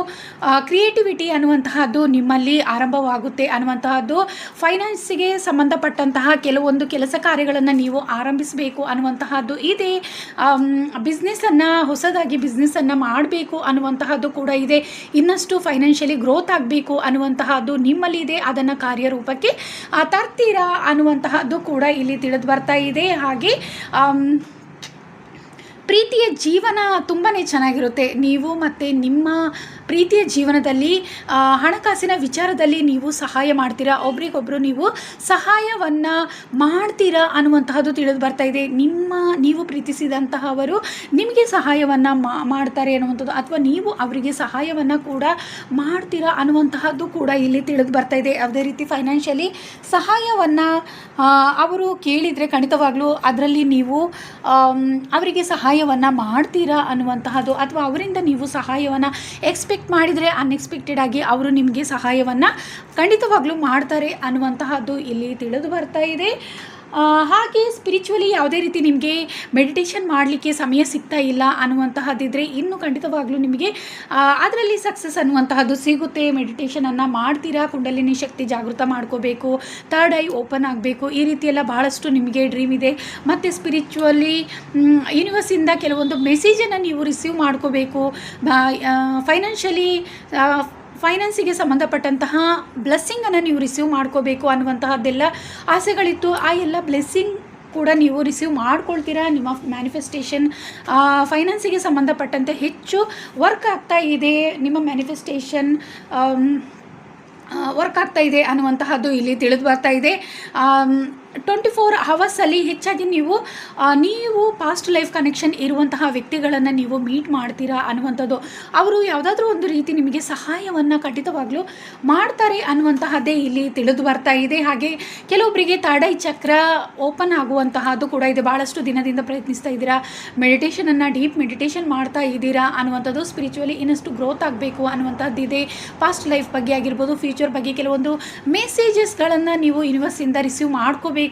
ಕ್ರಿಯೇಟಿವಿಟಿ ಅನ್ನುವಂತಹದ್ದು ನಿಮ್ಮಲ್ಲಿ ಆರಂಭವಾಗುತ್ತೆ ಅನ್ನುವಂತಹದ್ದು. ಫೈನಾನ್ಸಿಗೆ ಸಂಬಂಧಪಟ್ಟಂತಹ ಕೆಲವೊಂದು ಕೆಲಸ ಕಾರ್ಯಗಳನ್ನು ನೀವು ಆರಂಭಿಸಬೇಕು ಅನ್ನುವಂತಹದ್ದು ಇದೆ. ಹೊಸದಾಗಿ ಬಿಸ್ನೆಸ್ಸನ್ನು ಮಾಡಬೇಕು ಅನ್ನುವಂತಹದ್ದು ಕೂಡ ಇದೆ. ಇನ್ನಷ್ಟು ಫೈನಾನ್ಷಿಯಲಿ ಗ್ರೋತ್ ಆಗಬೇಕು ಅನ್ನುವಂತಹದ್ದು ನಿಮ್ಮಲ್ಲಿ ಇದೆ. ಅದನ್ನು ಕಾರ್ಯರೂಪಕ್ಕೆ ತರ್ತೀರಾ ಅನ್ನುವಂತಹದ್ದು ಕೂಡ ಇಲ್ಲಿ ತಿಳಿದು ಬರ್ತಾ ಇದೆ. ಹಾಗೆ ಪ್ರೀತಿಯ ಜೀವನ ತುಂಬಾ ಚೆನ್ನಾಗಿರುತ್ತೆ. ನೀವು ಮತ್ತು ನಿಮ್ಮ ಪ್ರೀತಿಯ ಜೀವನದಲ್ಲಿ ಹಣಕಾಸಿನ ವಿಚಾರದಲ್ಲಿ ನೀವು ಸಹಾಯ ಮಾಡ್ತೀರಾ, ಒಬ್ರಿಗೊಬ್ಬರು ನೀವು ಸಹಾಯವನ್ನು ಮಾಡ್ತೀರಾ ಅನ್ನುವಂತಹದ್ದು ತಿಳಿದು ಬರ್ತಾ ಇದೆ. ನೀವು ಪ್ರೀತಿಸಿದಂತಹವರು ನಿಮಗೆ ಸಹಾಯವನ್ನು ಮಾಡ್ತಾರೆ ಅನ್ನುವಂಥದ್ದು, ಅಥವಾ ನೀವು ಅವರಿಗೆ ಸಹಾಯವನ್ನು ಕೂಡ ಮಾಡ್ತೀರಾ ಅನ್ನುವಂತಹದ್ದು ಕೂಡ ಇಲ್ಲಿ ತಿಳಿದು ಬರ್ತಾ ಇದೆ. ಯಾವುದೇ ರೀತಿ ಫೈನಾನ್ಷಿಯಲಿ ಸಹಾಯವನ್ನು ಅವರು ಕೇಳಿದರೆ ಖಂಡಿತವಾಗ್ಲೂ ಅದರಲ್ಲಿ ನೀವು ಅವರಿಗೆ ಸಹಾಯವನ್ನು ಮಾಡ್ತೀರಾ ಅನ್ನುವಂತಹದ್ದು, ಅಥವಾ ಅವರಿಂದ ನೀವು ಸಹಾಯವನ್ನು ಎಕ್ಸ್ಪೆಕ್ಟ್ ಮಾಡಿದರೆ ಅನ್ಎಕ್ಸ್ಪೆಕ್ಟೆಡ್ ಆಗಿ ಅವರು ನಿಮಗೆ ಸಹಾಯವನ್ನು ಖಂಡಿತವಾಗ್ಲೂ ಮಾಡ್ತಾರೆ ಅನ್ನುವಂತಹದ್ದು ಇಲ್ಲಿ ತಿಳಿದು ಬರ್ತಾ ಇದೆ. ಹಾಗೆ ಸ್ಪಿರಿಚುವಲಿ ಯಾವುದೇ ರೀತಿ ನಿಮಗೆ ಮೆಡಿಟೇಷನ್ ಮಾಡಲಿಕ್ಕೆ ಸಮಯ ಸಿಗ್ತಾ ಇಲ್ಲ ಅನ್ನುವಂತಹದ್ದಿದ್ರೆ ಇನ್ನು ಖಂಡಿತವಾಗ್ಲೂ ನಿಮಗೆ ಅದರಲ್ಲಿ ಸಕ್ಸಸ್ ಅನ್ನುವಂತಹದ್ದು ಸಿಗುತ್ತೆ. ಮೆಡಿಟೇಷನನ್ನು ಮಾಡ್ತೀರಾ, ಕುಂಡಲಿನಿ ಶಕ್ತಿ ಜಾಗೃತ ಮಾಡ್ಕೋಬೇಕು, ಥರ್ಡ್ ಐ ಓಪನ್ ಆಗಬೇಕು, ಈ ರೀತಿಯೆಲ್ಲ ಭಾಳಷ್ಟು ನಿಮಗೆ ಡ್ರೀಮ್ ಇದೆ. ಮತ್ತು ಸ್ಪಿರಿಚುವಲಿ ಯೂನಿವರ್ಸಿಂದ ಕೆಲವೊಂದು ಮೆಸೇಜನ್ನು ನೀವು ರಿಸೀವ್ ಮಾಡ್ಕೋಬೇಕು. ಫೈನಾನ್ಸಿಗೆ ಸಂಬಂಧಪಟ್ಟಂತಹ ಬ್ಲೆಸ್ಸಿಂಗನ್ನು ನೀವು ರಿಸೀವ್ ಮಾಡ್ಕೋಬೇಕು ಅನ್ನುವಂತಹದ್ದೆಲ್ಲ ಆಸೆಗಳಿತ್ತು. ಆ ಎಲ್ಲ ಬ್ಲೆಸ್ಸಿಂಗ್ ಕೂಡ ನೀವು ರಿಸೀವ್ ಮಾಡ್ಕೊಳ್ತೀರಾ. ನಿಮ್ಮ ಮ್ಯಾನಿಫೆಸ್ಟೇಷನ್ ಫೈನಾನ್ಸಿಗೆ ಸಂಬಂಧಪಟ್ಟಂತೆ ಹೆಚ್ಚು ವರ್ಕ್ ಆಗ್ತಾ ಇದೆ. ನಿಮ್ಮ ಮ್ಯಾನಿಫೆಸ್ಟೇಷನ್ ವರ್ಕ್ ಆಗ್ತಾ ಇದೆ ಅನ್ನುವಂತಹದ್ದು ಇಲ್ಲಿ ತಿಳಿದು ಬರ್ತಾ ಇದೆ. 24 ಅವರ್ಸಲ್ಲಿ ಹೆಚ್ಚಾಗಿ ನೀವು ಪಾಸ್ಟ್ ಲೈಫ್ ಕನೆಕ್ಷನ್ ಇರುವಂತಹ ವ್ಯಕ್ತಿಗಳನ್ನು ನೀವು ಮೀಟ್ ಮಾಡ್ತೀರಾ ಅನ್ನುವಂಥದ್ದು. ಅವರು ಯಾವುದಾದ್ರೂ ಒಂದು ರೀತಿ ನಿಮಗೆ ಸಹಾಯವನ್ನು ಖಂಡಿತವಾಗ್ಲೂ ಮಾಡ್ತಾರೆ ಅನ್ನುವಂತಹದ್ದೇ ಇಲ್ಲಿ ತಿಳಿದು ಬರ್ತಾ ಇದೆ. ಹಾಗೆ ಕೆಲವೊಬ್ಬರಿಗೆ ಥರ್ಡ್ ಐ ಚಕ್ರ ಓಪನ್ ಆಗುವಂತಹದ್ದು ಕೂಡ ಇದೆ. ಭಾಳಷ್ಟು ದಿನದಿಂದ ಪ್ರಯತ್ನಿಸ್ತಾ ಇದ್ದೀರಾ, ಮೆಡಿಟೇಷನನ್ನು ಡೀಪ್ ಮೆಡಿಟೇಷನ್ ಮಾಡ್ತಾ ಇದ್ದೀರಾ ಅನ್ನುವಂಥದ್ದು. ಸ್ಪಿರಿಚುವಲಿ ಇನ್ನಷ್ಟು ಗ್ರೋತ್ ಆಗಬೇಕು ಅನ್ನುವಂಥದ್ದು ಇದೆ. ಪಾಸ್ಟ್ ಲೈಫ್ ಬಗ್ಗೆ ಆಗಿರ್ಬೋದು, ಫ್ಯೂಚರ್ ಬಗ್ಗೆ ಕೆಲವೊಂದು ಮೆಸೇಜಸ್ಗಳನ್ನು ನೀವು ಯೂನಿವರ್ಸಿಂದ ರಿಸೀವ್ ಮಾಡ್ಕೋಬೇಕು,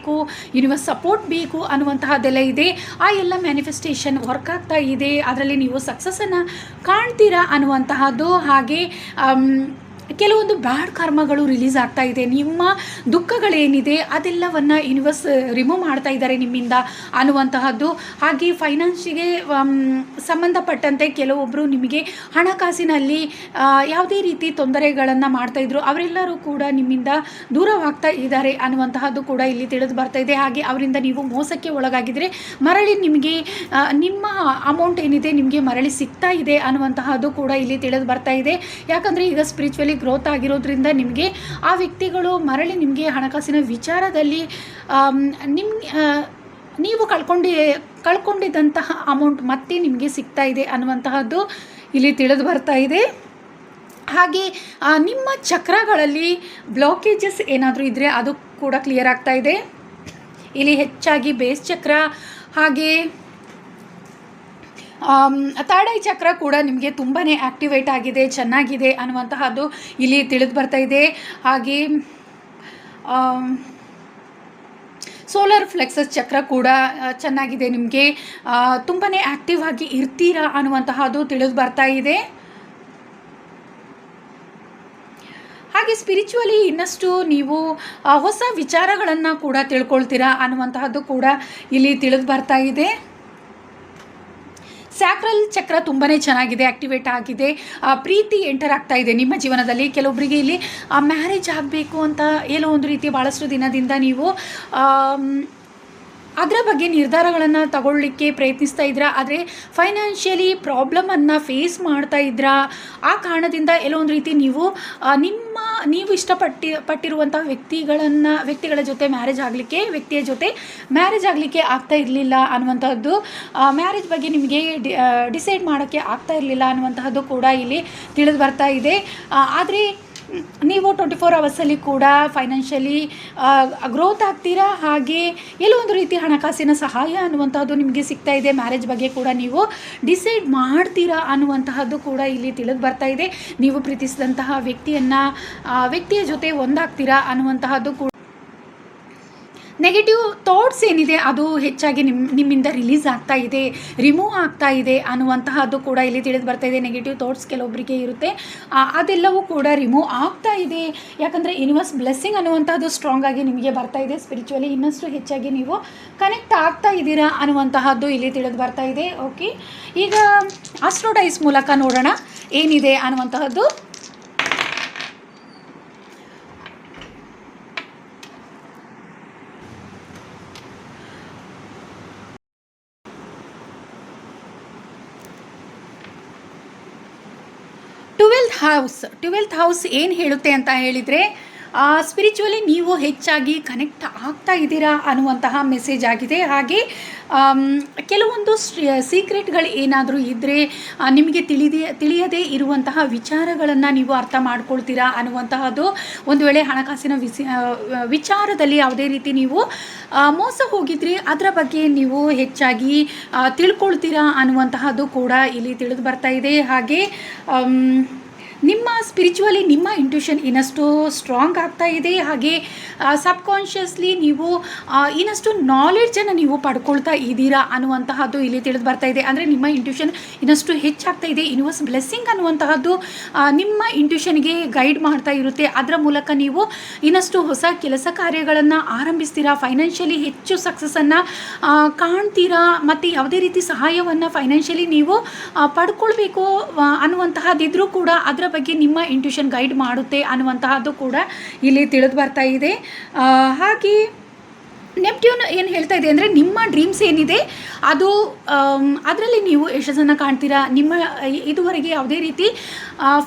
ಯೂನಿವರ್ಸ್ ಸಪೋರ್ಟ್ ಬೇಕು ಅನ್ನುವಂತಹದ್ದೆಲ್ಲ ಇದೆ. ಆ ಎಲ್ಲ ಮ್ಯಾನಿಫೆಸ್ಟೇಷನ್ ವರ್ಕ್ ಆಗ್ತಾ ಇದೆ. ಅದರಲ್ಲಿ ನೀವು ಸಕ್ಸಸ್ಸನ್ನು ಕಾಣ್ತೀರಾ ಅನ್ನುವಂತಹದ್ದು. ಹಾಗೆ ಕೆಲವೊಂದು ಬ್ಯಾಡ್ ಕರ್ಮಗಳು ರಿಲೀಸ್ ಆಗ್ತಾ ಇದೆ. ನಿಮ್ಮ ದುಃಖಗಳೇನಿದೆ ಅದೆಲ್ಲವನ್ನು ಯೂನಿವರ್ಸ್ ರಿಮೂವ್ ಮಾಡ್ತಾ ಇದ್ದಾರೆ ನಿಮ್ಮಿಂದ ಅನ್ನುವಂತಹದ್ದು. ಹಾಗೆ ಫೈನಾನ್ಸಿಗೆ ಸಂಬಂಧಪಟ್ಟಂತೆ ಕೆಲವೊಬ್ಬರು ನಿಮಗೆ ಹಣಕಾಸಿನಲ್ಲಿ ಯಾವುದೇ ರೀತಿ ತೊಂದರೆಗಳನ್ನು ಮಾಡ್ತಾಯಿದ್ರು, ಅವರೆಲ್ಲರೂ ಕೂಡ ನಿಮ್ಮಿಂದ ದೂರವಾಗ್ತಾ ಇದ್ದಾರೆ ಅನ್ನುವಂತಹದ್ದು ಕೂಡ ಇಲ್ಲಿ ತಿಳಿದು ಬರ್ತಾ ಇದೆ. ಹಾಗೆ ಅವರಿಂದ ನೀವು ಮೋಸಕ್ಕೆ ಒಳಗಾಗಿದ್ದರೆ ಮರಳಿ ನಿಮಗೆ ನಿಮ್ಮ ಅಮೌಂಟ್ ಏನಿದೆ ನಿಮಗೆ ಮರಳಿ ಸಿಗ್ತಾ ಇದೆ ಅನ್ನುವಂತಹದ್ದು ಕೂಡ ಇಲ್ಲಿ ತಿಳಿದು ಬರ್ತಾ ಇದೆ. ಯಾಕಂದರೆ ಈಗ ಸ್ಪಿರಿಚುವಲಿ ಗ್ರೋತ್ ಆಗಿರೋದ್ರಿಂದ ನಿಮಗೆ ಆ ವ್ಯಕ್ತಿಗಳು ಮರಳಿ ನಿಮಗೆ ಹಣಕಾಸಿನ ವಿಚಾರದಲ್ಲಿ ನೀವು ಕಳ್ಕೊಂಡಿದ್ದಂತಹ ಅಮೌಂಟ್ ಮತ್ತೆ ನಿಮಗೆ ಸಿಗ್ತಾ ಇದೆ ಅನ್ನುವಂತಹದ್ದು ಇಲ್ಲಿ ತಿಳಿದು ಬರ್ತಾ ಇದೆ. ಹಾಗೆ ನಿಮ್ಮ ಚಕ್ರಗಳಲ್ಲಿ ಬ್ಲಾಕೇಜಸ್ ಏನಾದರೂ ಇದ್ದರೆ ಅದು ಕೂಡ ಕ್ಲಿಯರ್ ಆಗ್ತಾ ಇದೆ. ಇಲ್ಲಿ ಹೆಚ್ಚಾಗಿ ಬೇಸ್ ಚಕ್ರ ಹಾಗೆ ಥರ್ಡ್ ಐ ಚಕ್ರ ಕೂಡ ನಿಮಗೆ ತುಂಬಾ ಆ್ಯಕ್ಟಿವೇಟ್ ಆಗಿದೆ, ಚೆನ್ನಾಗಿದೆ ಅನ್ನುವಂತಹದ್ದು ಇಲ್ಲಿ ತಿಳಿದು ಬರ್ತಾ ಇದೆ. ಹಾಗೆ ಸೋಲಾರ್ ಫ್ಲೆಕ್ಸಸ್ ಚಕ್ರ ಕೂಡ ಚೆನ್ನಾಗಿದೆ, ನಿಮಗೆ ತುಂಬಾ ಆ್ಯಕ್ಟಿವ್ ಆಗಿ ಇರ್ತೀರಾ ಅನ್ನುವಂತಹದ್ದು ತಿಳಿದು ಬರ್ತಾ ಇದೆ. ಹಾಗೆ ಸ್ಪಿರಿಚುವಲಿ ಇನ್ನಷ್ಟು ನೀವು ಹೊಸ ವಿಚಾರಗಳನ್ನು ಕೂಡ ತಿಳ್ಕೊಳ್ತೀರಾ ಅನ್ನುವಂತಹದ್ದು ಕೂಡ ಇಲ್ಲಿ ತಿಳಿದು ಬರ್ತಾ ಇದೆ. ಸ್ಯಾಕ್ರಲ್ ಚಕ್ರ ತುಂಬಾ ಚೆನ್ನಾಗಿದೆ, ಆ್ಯಕ್ಟಿವೇಟ್ ಆಗಿದೆ, ಪ್ರೀತಿ ಎಂಟರ್ ಆಗ್ತಾ ಇದೆ ನಿಮ್ಮ ಜೀವನದಲ್ಲಿ. ಕೆಲವೊಬ್ಬರಿಗೆ ಇಲ್ಲಿ ಮ್ಯಾರೇಜ್ ಆಗಬೇಕು ಅಂತ ಏನೋ ಒಂದು ರೀತಿ ಭಾಳಷ್ಟು ದಿನದಿಂದ ನೀವು ಅದರ ಬಗ್ಗೆ ನಿರ್ಧಾರಗಳನ್ನು ತಗೊಳ್ಳಿಕ್ಕೆ ಪ್ರಯತ್ನಿಸ್ತಾ ಇದ್ರಾ, ಆದರೆ ಫೈನಾನ್ಷಿಯಲಿ ಪ್ರಾಬ್ಲಮನ್ನು ಫೇಸ್ ಮಾಡ್ತಾ ಇದ್ರಾ. ಆ ಕಾರಣದಿಂದ ಎಲ್ಲೋ ಒಂದು ರೀತಿ ನೀವು ಇಷ್ಟಪಟ್ಟಿರುವಂಥ ವ್ಯಕ್ತಿಗಳ ಜೊತೆ ವ್ಯಕ್ತಿಯ ಜೊತೆ ಮ್ಯಾರೇಜ್ ಆಗಲಿಕ್ಕೆ ಆಗ್ತಾ ಇರಲಿಲ್ಲ ಅನ್ನುವಂಥದ್ದು, ಮ್ಯಾರೇಜ್ ಬಗ್ಗೆ ನಿಮಗೆ ಡಿಸೈಡ್ ಮಾಡೋಕ್ಕೆ ಆಗ್ತಾ ಇರಲಿಲ್ಲ ಅನ್ನುವಂತಹದ್ದು ಕೂಡ ಇಲ್ಲಿ ತಿಳಿದು ಬರ್ತಾ ಇದೆ. ಆದರೆ ನೀವು 24 ಅವರ್ಸಲ್ಲಿ ಕೂಡ ಫೈನಾನ್ಷಿಯಲಿ ಗ್ರೋತ್ ಆಗ್ತೀರಾ. ಹಾಗೆ ಎಲ್ಲೋ ಒಂದು ರೀತಿ ಹಣಕಾಸಿನ ಸಹಾಯ ಅನ್ನುವಂತಹದ್ದು ನಿಮಗೆ ಸಿಗ್ತಾ ಇದೆ. ಮ್ಯಾರೇಜ್ ಬಗ್ಗೆ ಕೂಡ ನೀವು ಡಿಸೈಡ್ ಮಾಡ್ತೀರಾ ಅನ್ನುವಂತಹದ್ದು ಕೂಡ ಇಲ್ಲಿ ತಿಳಿದು ಬರ್ತಾ ಇದೆ. ನೀವು ಪ್ರೀತಿಸಿದಂತಹ ವ್ಯಕ್ತಿಯ ಜೊತೆ ಒಂದಾಗ್ತೀರಾ ಅನ್ನುವಂತಹದ್ದು ಕೂಡ. ನೆಗೆಟಿವ್ ಥಾಟ್ಸ್ ಏನಿದೆ ಅದು ಹೆಚ್ಚಾಗಿ ನಿಮ್ಮಿಂದ ರಿಲೀಸ್ ಆಗ್ತಾ ಇದೆ, ರಿಮೂವ್ ಆಗ್ತಾ ಇದೆ ಅನ್ನುವಂತಹದ್ದು ಕೂಡ ಇಲ್ಲಿ ತಿಳಿದು ಬರ್ತಾ ಇದೆ. ನೆಗೆಟಿವ್ ಥಾಟ್ಸ್ ಕೆಲವೊಬ್ಬರಿಗೆ ಇರುತ್ತೆ, ಅದೆಲ್ಲವೂ ಕೂಡ ರಿಮೂವ್ ಆಗ್ತಾ ಇದೆ. ಯಾಕಂದರೆ ಯೂನಿವರ್ಸ್ ಬ್ಲೆಸ್ಸಿಂಗ್ ಅನ್ನುವಂಥದ್ದು ಸ್ಟ್ರಾಂಗ್ ಆಗಿ ನಿಮಗೆ ಬರ್ತಾ ಇದೆ. ಸ್ಪಿರಿಚುವಲಿ ಇನ್ನಷ್ಟು ಹೆಚ್ಚಾಗಿ ನೀವು ಕನೆಕ್ಟ್ ಆಗ್ತಾ ಇದ್ದೀರಾ ಅನ್ನುವಂತಹದ್ದು ಇಲ್ಲಿ ತಿಳಿದು ಬರ್ತಾ ಇದೆ. ಓಕೆ, ಈಗ ಆಸ್ಟ್ರೋಡೈಸ್ ಮೂಲಕ ನೋಡೋಣ ಏನಿದೆ ಅನ್ನುವಂತಹದ್ದು. ಟ್ವೆಲ್ತ್ ಹೌಸ್ ಏನು ಹೇಳುತ್ತೆ ಅಂತ ಹೇಳಿದರೆ, ಸ್ಪಿರಿಚುವಲಿ ನೀವು ಹೆಚ್ಚಾಗಿ ಕನೆಕ್ಟ್ ಆಗ್ತಾ ಇದ್ದೀರಾ ಅನ್ನುವಂತಹ ಮೆಸೇಜ್ ಆಗಿದೆ. ಹಾಗೆ ಕೆಲವೊಂದು ಸೀಕ್ರೆಟ್ಗಳು ಏನಾದರೂ ಇದ್ದರೆ ನಿಮಗೆ ತಿಳಿಯದೇ ಇರುವಂತಹ ವಿಚಾರಗಳನ್ನು ನೀವು ಅರ್ಥ ಮಾಡ್ಕೊಳ್ತೀರಾ ಅನ್ನುವಂತಹದ್ದು. ಒಂದು ವೇಳೆ ಹಣಕಾಸಿನ ವಿಚಾರದಲ್ಲಿ ಯಾವುದೇ ರೀತಿ ನೀವು ಮೋಸ ಹೋಗಿದ್ರಿ ಅದರ ಬಗ್ಗೆ ನೀವು ಹೆಚ್ಚಾಗಿ ತಿಳ್ಕೊಳ್ತೀರಾ ಅನ್ನುವಂತಹದ್ದು ಕೂಡ ಇಲ್ಲಿ ತಿಳಿದು ಬರ್ತಾ ಇದೆ. ಹಾಗೆ ನಿಮ್ಮ ಸ್ಪಿರಿಚುವಲಿ ನಿಮ್ಮ ಇಂಟ್ಯೂಷನ್ ಇನ್ನಷ್ಟು ಸ್ಟ್ರಾಂಗ್ ಆಗ್ತಾ ಇದೆ. ಹಾಗೆ ಸಬ್ಕಾನ್ಷಿಯಸ್ಲಿ ನೀವು ಇನ್ನಷ್ಟು ನಾಲೆಡ್ಜನ್ನು ನೀವು ಪಡ್ಕೊಳ್ತಾ ಇದ್ದೀರಾ ಅನ್ನುವಂತಹದ್ದು ಇಲ್ಲಿ ತಿಳಿದು ಬರ್ತಾ ಇದೆ. ಅಂದರೆ ನಿಮ್ಮ ಇಂಟ್ಯೂಷನ್ ಇನ್ನಷ್ಟು ಹೆಚ್ಚಾಗ್ತಾ ಇದೆ. ಯೂನಿವರ್ಸ್ ಬ್ಲೆಸ್ಸಿಂಗ್ ಅನ್ನುವಂತಹದ್ದು ನಿಮ್ಮ ಇಂಟ್ಯೂಷನ್ಗೆ ಗೈಡ್ ಮಾಡ್ತಾ ಇರುತ್ತೆ. ಅದರ ಮೂಲಕ ನೀವು ಇನ್ನಷ್ಟು ಹೊಸ ಕೆಲಸ ಕಾರ್ಯಗಳನ್ನು ಆರಂಭಿಸ್ತೀರಾ. ಫೈನಾನ್ಷಿಯಲಿ ಹೆಚ್ಚು ಸಕ್ಸಸ್ಸನ್ನು ಕಾಣ್ತೀರಾ. ಮತ್ತು ಯಾವುದೇ ರೀತಿ ಸಹಾಯವನ್ನು ಫೈನಾನ್ಷಿಯಲಿ ನೀವು ಪಡ್ಕೊಳ್ಬೇಕು ಅನ್ನುವಂತಹದ್ದಿದ್ರೂ ಕೂಡ ಅದರ ಬಗ್ಗೆ ನಿಮ್ಮ ಇಂಟ್ಯೂಷನ್ ಗೈಡ್ ಮಾಡುತ್ತೆ ಅನ್ನುವಂತಹದ್ದು ಕೂಡ ಇಲ್ಲಿ ತಿಳಿದು ಬರ್ತಾ ಇದೆ. ಹಾಗೆ ನೆಪ್ಟ್ಯೂನ್ ಏನು ಹೇಳ್ತಾ ಇದೆ ಅಂದರೆ ನಿಮ್ಮ ಡ್ರೀಮ್ಸ್ ಏನಿದೆ ಅದು ಅದರಲ್ಲಿ ನೀವು ಯಶಸ್ಸನ್ನು ಕಾಣ್ತೀರಾ. ನಿಮ್ಮ ಇದುವರೆಗೆ ಯಾವುದೇ ರೀತಿ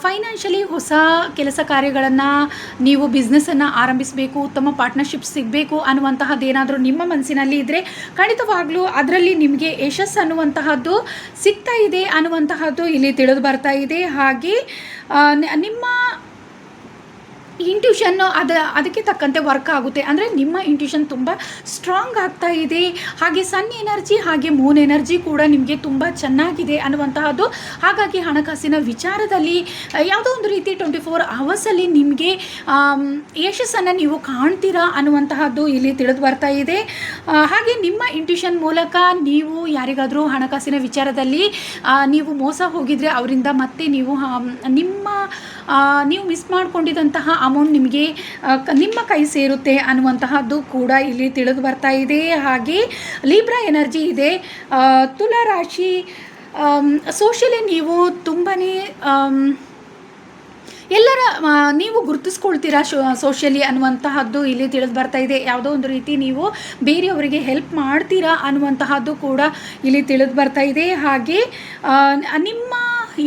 ಫೈನಾನ್ಷಿಯಲಿ ಹೊಸ ಕೆಲಸ ಕಾರ್ಯಗಳನ್ನು ನೀವು ಬಿಸ್ನೆಸ್ಸನ್ನು ಆರಂಭಿಸಬೇಕು, ಉತ್ತಮ ಪಾರ್ಟ್ನರ್ಶಿಪ್ ಸಿಗಬೇಕು ಅನ್ನುವಂತಹದ್ದೇನಾದರೂ ನಿಮ್ಮ ಮನಸ್ಸಿನಲ್ಲಿ ಇದ್ದರೆ ಖಂಡಿತವಾಗ್ಲೂ ಅದರಲ್ಲಿ ನಿಮಗೆ ಯಶಸ್ಸು ಅನ್ನುವಂತಹದ್ದು ಸಿಗ್ತಾ ಇದೆ ಅನ್ನುವಂತಹದ್ದು ಇಲ್ಲಿ ತಿಳಿದು ಬರ್ತಾ ಇದೆ. ಹಾಗೆ ನಿಮ್ಮ ಇಂಟ್ಯೂಷನ್ನು ಅದಕ್ಕೆ ತಕ್ಕಂತೆ ವರ್ಕ್ ಆಗುತ್ತೆ. ಅಂದರೆ ನಿಮ್ಮ ಇಂಟ್ಯೂಷನ್ ತುಂಬ ಸ್ಟ್ರಾಂಗ್ ಆಗ್ತಾ ಇದೆ. ಹಾಗೆ ಸನ್ ಎನರ್ಜಿ ಹಾಗೆ ಮೂನ್ ಎನರ್ಜಿ ಕೂಡ ನಿಮಗೆ ತುಂಬ ಚೆನ್ನಾಗಿದೆ ಅನ್ನುವಂತಹದ್ದು. ಹಾಗಾಗಿ ಹಣಕಾಸಿನ ವಿಚಾರದಲ್ಲಿ ಯಾವುದೋ ಒಂದು ರೀತಿ 24 ಅವರ್ಸಲ್ಲಿ ನಿಮಗೆ ಯಶಸ್ಸನ್ನು ನೀವು ಕಾಣ್ತೀರಾ ಅನ್ನುವಂತಹದ್ದು ಇಲ್ಲಿ ತಿಳಿದು ಬರ್ತಾ ಇದೆ. ಹಾಗೆ ನಿಮ್ಮ ಇಂಟ್ಯೂಷನ್ ಮೂಲಕ ನೀವು ಯಾರಿಗಾದರೂ ಹಣಕಾಸಿನ ವಿಚಾರದಲ್ಲಿ ನೀವು ಮೋಸ ಹೋಗಿದರೆ ಅವರಿಂದ ಮತ್ತೆ ನೀವು ನೀವು ಮಿಸ್ ಮಾಡಿಕೊಂಡಿದ್ದಂತಹ ಅಮೌಂಟ್ ನಿಮಗೆ ನಿಮ್ಮ ಕೈ ಸೇರುತ್ತೆ ಅನ್ನುವಂತಹದ್ದು ಕೂಡ ಇಲ್ಲಿ ತಿಳಿದು ಬರ್ತಾ ಇದೆ. ಹಾಗೆ ಲೀಬ್ರಾ ಎನರ್ಜಿ ಇದೆ. ತುಲಾ ರಾಶಿ ಸೋಷಿಯಲಿ ನೀವು ತುಂಬಾ ಎಲ್ಲರ ನೀವು ಗುರುತಿಸ್ಕೊಳ್ತೀರಾ ಸೋಷಿಯಲಿ ಅನ್ನುವಂತಹದ್ದು ಇಲ್ಲಿ ತಿಳಿದು ಬರ್ತಾ ಇದೆ. ಯಾವುದೋ ಒಂದು ರೀತಿ ನೀವು ಬೇರೆಯವರಿಗೆ ಹೆಲ್ಪ್ ಮಾಡ್ತೀರಾ ಅನ್ನುವಂತಹದ್ದು ಕೂಡ ಇಲ್ಲಿ ತಿಳಿದು ಬರ್ತಾ ಇದೆ. ಹಾಗೆ ನಿಮ್ಮ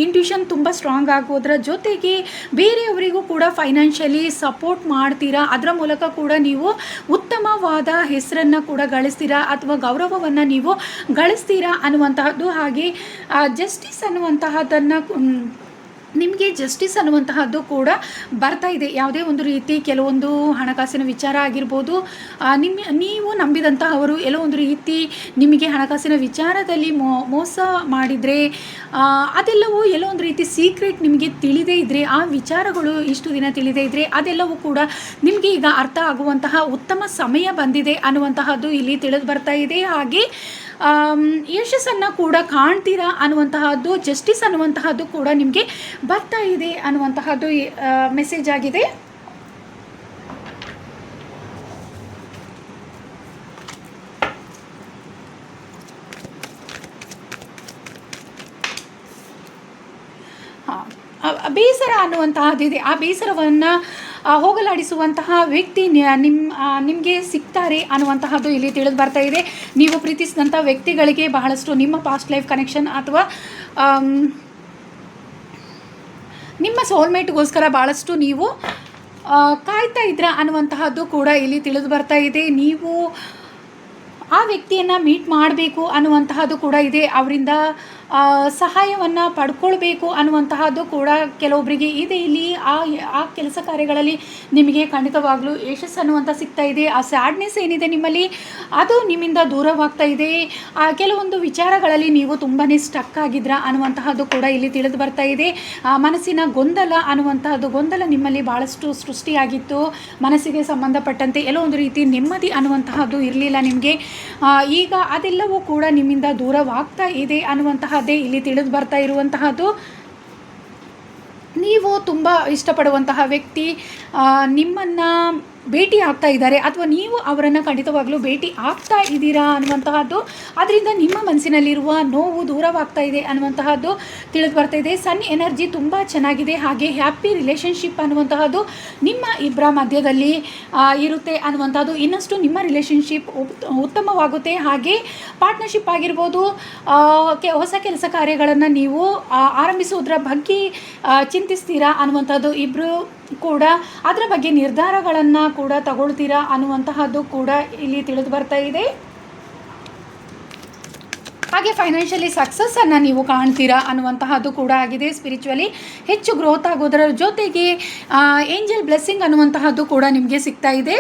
ಇಂಟ್ಯೂಷನ್ ತುಂಬ ಸ್ಟ್ರಾಂಗ್ ಆಗೋದ್ರ ಜೊತೆಗೆ ಬೇರೆಯವರಿಗೂ ಕೂಡ ಫೈನಾನ್ಷಿಯಲಿ ಸಪೋರ್ಟ್ ಮಾಡ್ತೀರಾ. ಅದರ ಮೂಲಕ ಕೂಡ ನೀವು ಉತ್ತಮವಾದ ಹೆಸರನ್ನು ಕೂಡ ಗಳಿಸ್ತೀರಾ ಅಥವಾ ಗೌರವವನ್ನು ನೀವು ಗಳಿಸ್ತೀರಾ ಅನ್ನುವಂತಹದ್ದು. ಹಾಗೆ ಜಸ್ಟಿಸ್ ಅನ್ನುವಂತಹದ್ದನ್ನು ನಿಮಗೆ ಜಸ್ಟಿಸ್ ಅನ್ನುವಂತಹದ್ದು ಕೂಡ ಬರ್ತಾ ಇದೆ. ಯಾವುದೇ ಒಂದು ರೀತಿ ಕೆಲವೊಂದು ಹಣಕಾಸಿನ ವಿಚಾರ ಆಗಿರ್ಬೋದು, ನೀವು ನಂಬಿದಂತಹವರು ಎಲ್ಲೋ ಒಂದು ರೀತಿ ನಿಮಗೆ ಹಣಕಾಸಿನ ವಿಚಾರದಲ್ಲಿ ಮೋಸ ಮಾಡಿದರೆ ಅದೆಲ್ಲವೂ ಎಲ್ಲೋ ಒಂದು ರೀತಿ ಸೀಕ್ರೆಟ್ ನಿಮಗೆ ತಿಳಿದೇ ಇದ್ದರೆ, ಆ ವಿಚಾರಗಳು ಇಷ್ಟು ದಿನ ತಿಳಿದೇ ಇದ್ದರೆ ಅದೆಲ್ಲವೂ ಕೂಡ ನಿಮಗೆ ಈಗ ಅರ್ಥ ಆಗುವಂತಹ ಉತ್ತಮ ಸಮಯ ಬಂದಿದೆ ಅನ್ನುವಂತಹದ್ದು ಇಲ್ಲಿ ತಿಳಿದು ಬರ್ತಾ ಇದೆ. ಹಾಗೆ ಯಶಸ್ಸನ್ನು ಕೂಡ ಕಾಣ್ತೀರಾ ಅನ್ನುವಂತಹದ್ದು, ಜಸ್ಟಿಸ್ ಅನ್ನುವಂತಹದ್ದು ಕೂಡ ನಿಮಗೆ ಬರ್ತಾ ಇದೆ ಅನ್ನುವಂತಹದ್ದು ಮೆಸೇಜ್ ಆಗಿದೆ. ಬೇಸರ ಅನ್ನುವಂತಹದ್ದಿದೆ. ಆ ಬೇಸರವನ್ನು ಹೋಗಲಾಡಿಸುವಂತಹ ವ್ಯಕ್ತಿ ನಿಮಗೆ ಸಿಗ್ತಾರೆ ಅನ್ನುವಂತಹದ್ದು ಇಲ್ಲಿ ತಿಳಿದು ಬರ್ತಾ ಇದೆ. ನೀವು ಪ್ರೀತಿಸಿದಂಥ ವ್ಯಕ್ತಿಗಳಿಗೆ ಬಹಳಷ್ಟು ನಿಮ್ಮ ಪಾಸ್ಟ್ ಲೈಫ್ ಕನೆಕ್ಷನ್ ಅಥವಾ ನಿಮ್ಮ ಸೋಲ್ಮೇಟ್ಗೋಸ್ಕರ ಭಾಳಷ್ಟು ನೀವು ಕಾಯ್ತಾ ಇದ್ದೀರಾ ಅನ್ನುವಂತಹದ್ದು ಕೂಡ ಇಲ್ಲಿ ತಿಳಿದು ಬರ್ತಾ ಇದೆ. ನೀವು ಆ ವ್ಯಕ್ತಿಯನ್ನು ಮೀಟ್ ಮಾಡಬೇಕು ಅನ್ನುವಂತಹದ್ದು ಕೂಡ ಇದೆ. ಅವರಿಂದ ಸಹಾಯವನ್ನು ಪಡ್ಕೊಳ್ಬೇಕು ಅನ್ನುವಂತಹದ್ದು ಕೂಡ ಕೆಲವೊಬ್ಬರಿಗೆ ಇದೆ. ಇಲ್ಲಿ ಆ ಕೆಲಸ ಕಾರ್ಯಗಳಲ್ಲಿ ನಿಮಗೆ ಖಂಡಿತವಾಗ್ಲೂ ಯಶಸ್ಸು ಅನ್ನುವಂಥ ಸಿಗ್ತಾ ಇದೆ. ಆ ಸ್ಯಾಡ್ನೆಸ್ ಏನಿದೆ ನಿಮ್ಮಲ್ಲಿ ಅದು ನಿಮ್ಮಿಂದ ದೂರವಾಗ್ತಾ ಇದೆ. ಕೆಲವೊಂದು ವಿಚಾರಗಳಲ್ಲಿ ನೀವು ತುಂಬಾ ಸ್ಟಕ್ ಆಗಿದ್ರಾ ಅನ್ನುವಂತಹದ್ದು ಕೂಡ ಇಲ್ಲಿ ತಿಳಿದು ಬರ್ತಾ ಇದೆ. ಮನಸ್ಸಿನ ಗೊಂದಲ ನಿಮ್ಮಲ್ಲಿ ಭಾಳಷ್ಟು ಸೃಷ್ಟಿಯಾಗಿತ್ತು. ಮನಸ್ಸಿಗೆ ಸಂಬಂಧಪಟ್ಟಂತೆ ಎಲ್ಲೋ ಒಂದು ರೀತಿ ನೆಮ್ಮದಿ ಅನ್ನುವಂತಹದ್ದು ಇರಲಿಲ್ಲ ನಿಮಗೆ. ಈಗ ಅದೆಲ್ಲವೂ ಕೂಡ ನಿಮ್ಮಿಂದ ದೂರವಾಗ್ತಾ ಇದೆ ಅನ್ನುವಂತಹದ್ದೇ ಇಲ್ಲಿ ತಿಳಿದು ಬರ್ತಾ ಇರುವಂತಹದ್ದು. ನೀವು ತುಂಬ ಇಷ್ಟಪಡುವಂತಹ ವ್ಯಕ್ತಿ ನಿಮ್ಮನ್ನು ಭೇಟಿ ಆಗ್ತಾ ಇದ್ದಾರೆ ಅಥವಾ ನೀವು ಅವರನ್ನು ಖಂಡಿತವಾಗ್ಲೂ ಭೇಟಿ ಆಗ್ತಾ ಇದ್ದೀರಾ ಅನ್ನುವಂತಹದ್ದು. ಅದರಿಂದ ನಿಮ್ಮ ಮನಸ್ಸಿನಲ್ಲಿರುವ ನೋವು ದೂರವಾಗ್ತಾ ಇದೆ ಅನ್ನುವಂತಹದ್ದು ತಿಳಿದು ಬರ್ತಾ ಇದೆ. ಸನ್ ಎನರ್ಜಿ ತುಂಬ ಚೆನ್ನಾಗಿದೆ. ಹಾಗೆ ಹ್ಯಾಪಿ ರಿಲೇಷನ್ಶಿಪ್ ಅನ್ನುವಂತಹದ್ದು ನಿಮ್ಮ ಇಬ್ಬರ ಮಧ್ಯದಲ್ಲಿ ಇರುತ್ತೆ ಅನ್ನುವಂಥದ್ದು. ಇನ್ನಷ್ಟು ನಿಮ್ಮ ರಿಲೇಷನ್ಶಿಪ್ ಉತ್ತಮವಾಗುತ್ತೆ. ಹಾಗೆ ಪಾರ್ಟ್ನರ್ಶಿಪ್ ಆಗಿರ್ಬೋದು, ಹೊಸ ಕೆಲಸ ಕಾರ್ಯಗಳನ್ನು ನೀವು ಆರಂಭಿಸುವುದರ ಬಗ್ಗೆ ಚಿಂತಿಸ್ತೀರಾ ಅನ್ನುವಂಥದ್ದು. ಇಬ್ಬರು ಕೂಡ ಅದರ ಬಗ್ಗೆ ನಿರ್ಧಾರಗಳನ್ನು ಕೂಡ ತಗೊಳ್ತೀರಾ ಅನ್ನುವಂತಹದ್ದು ಕೂಡ ಇಲ್ಲಿ ತಿಳಿದು ಬರ್ತಾ ಇದೆ. ಹಾಗೆ ಫೈನಾನ್ಷಿಯಲಿ ಸಕ್ಸಸ್ಸನ್ನು ನೀವು ಕಾಣ್ತೀರಾ ಅನ್ನುವಂತಹದ್ದು ಕೂಡ ಆಗಿದೆ. ಸ್ಪಿರಿಚುವಲಿ ಹೆಚ್ಚು ಗ್ರೋತ್ ಆಗೋದರ ಜೊತೆಗೆ ಏಂಜಲ್ ಬ್ಲೆಸ್ಸಿಂಗ್ ಅನ್ನುವಂತಹದ್ದು ಕೂಡ ನಿಮಗೆ ಸಿಗ್ತಾ ಇದೆ.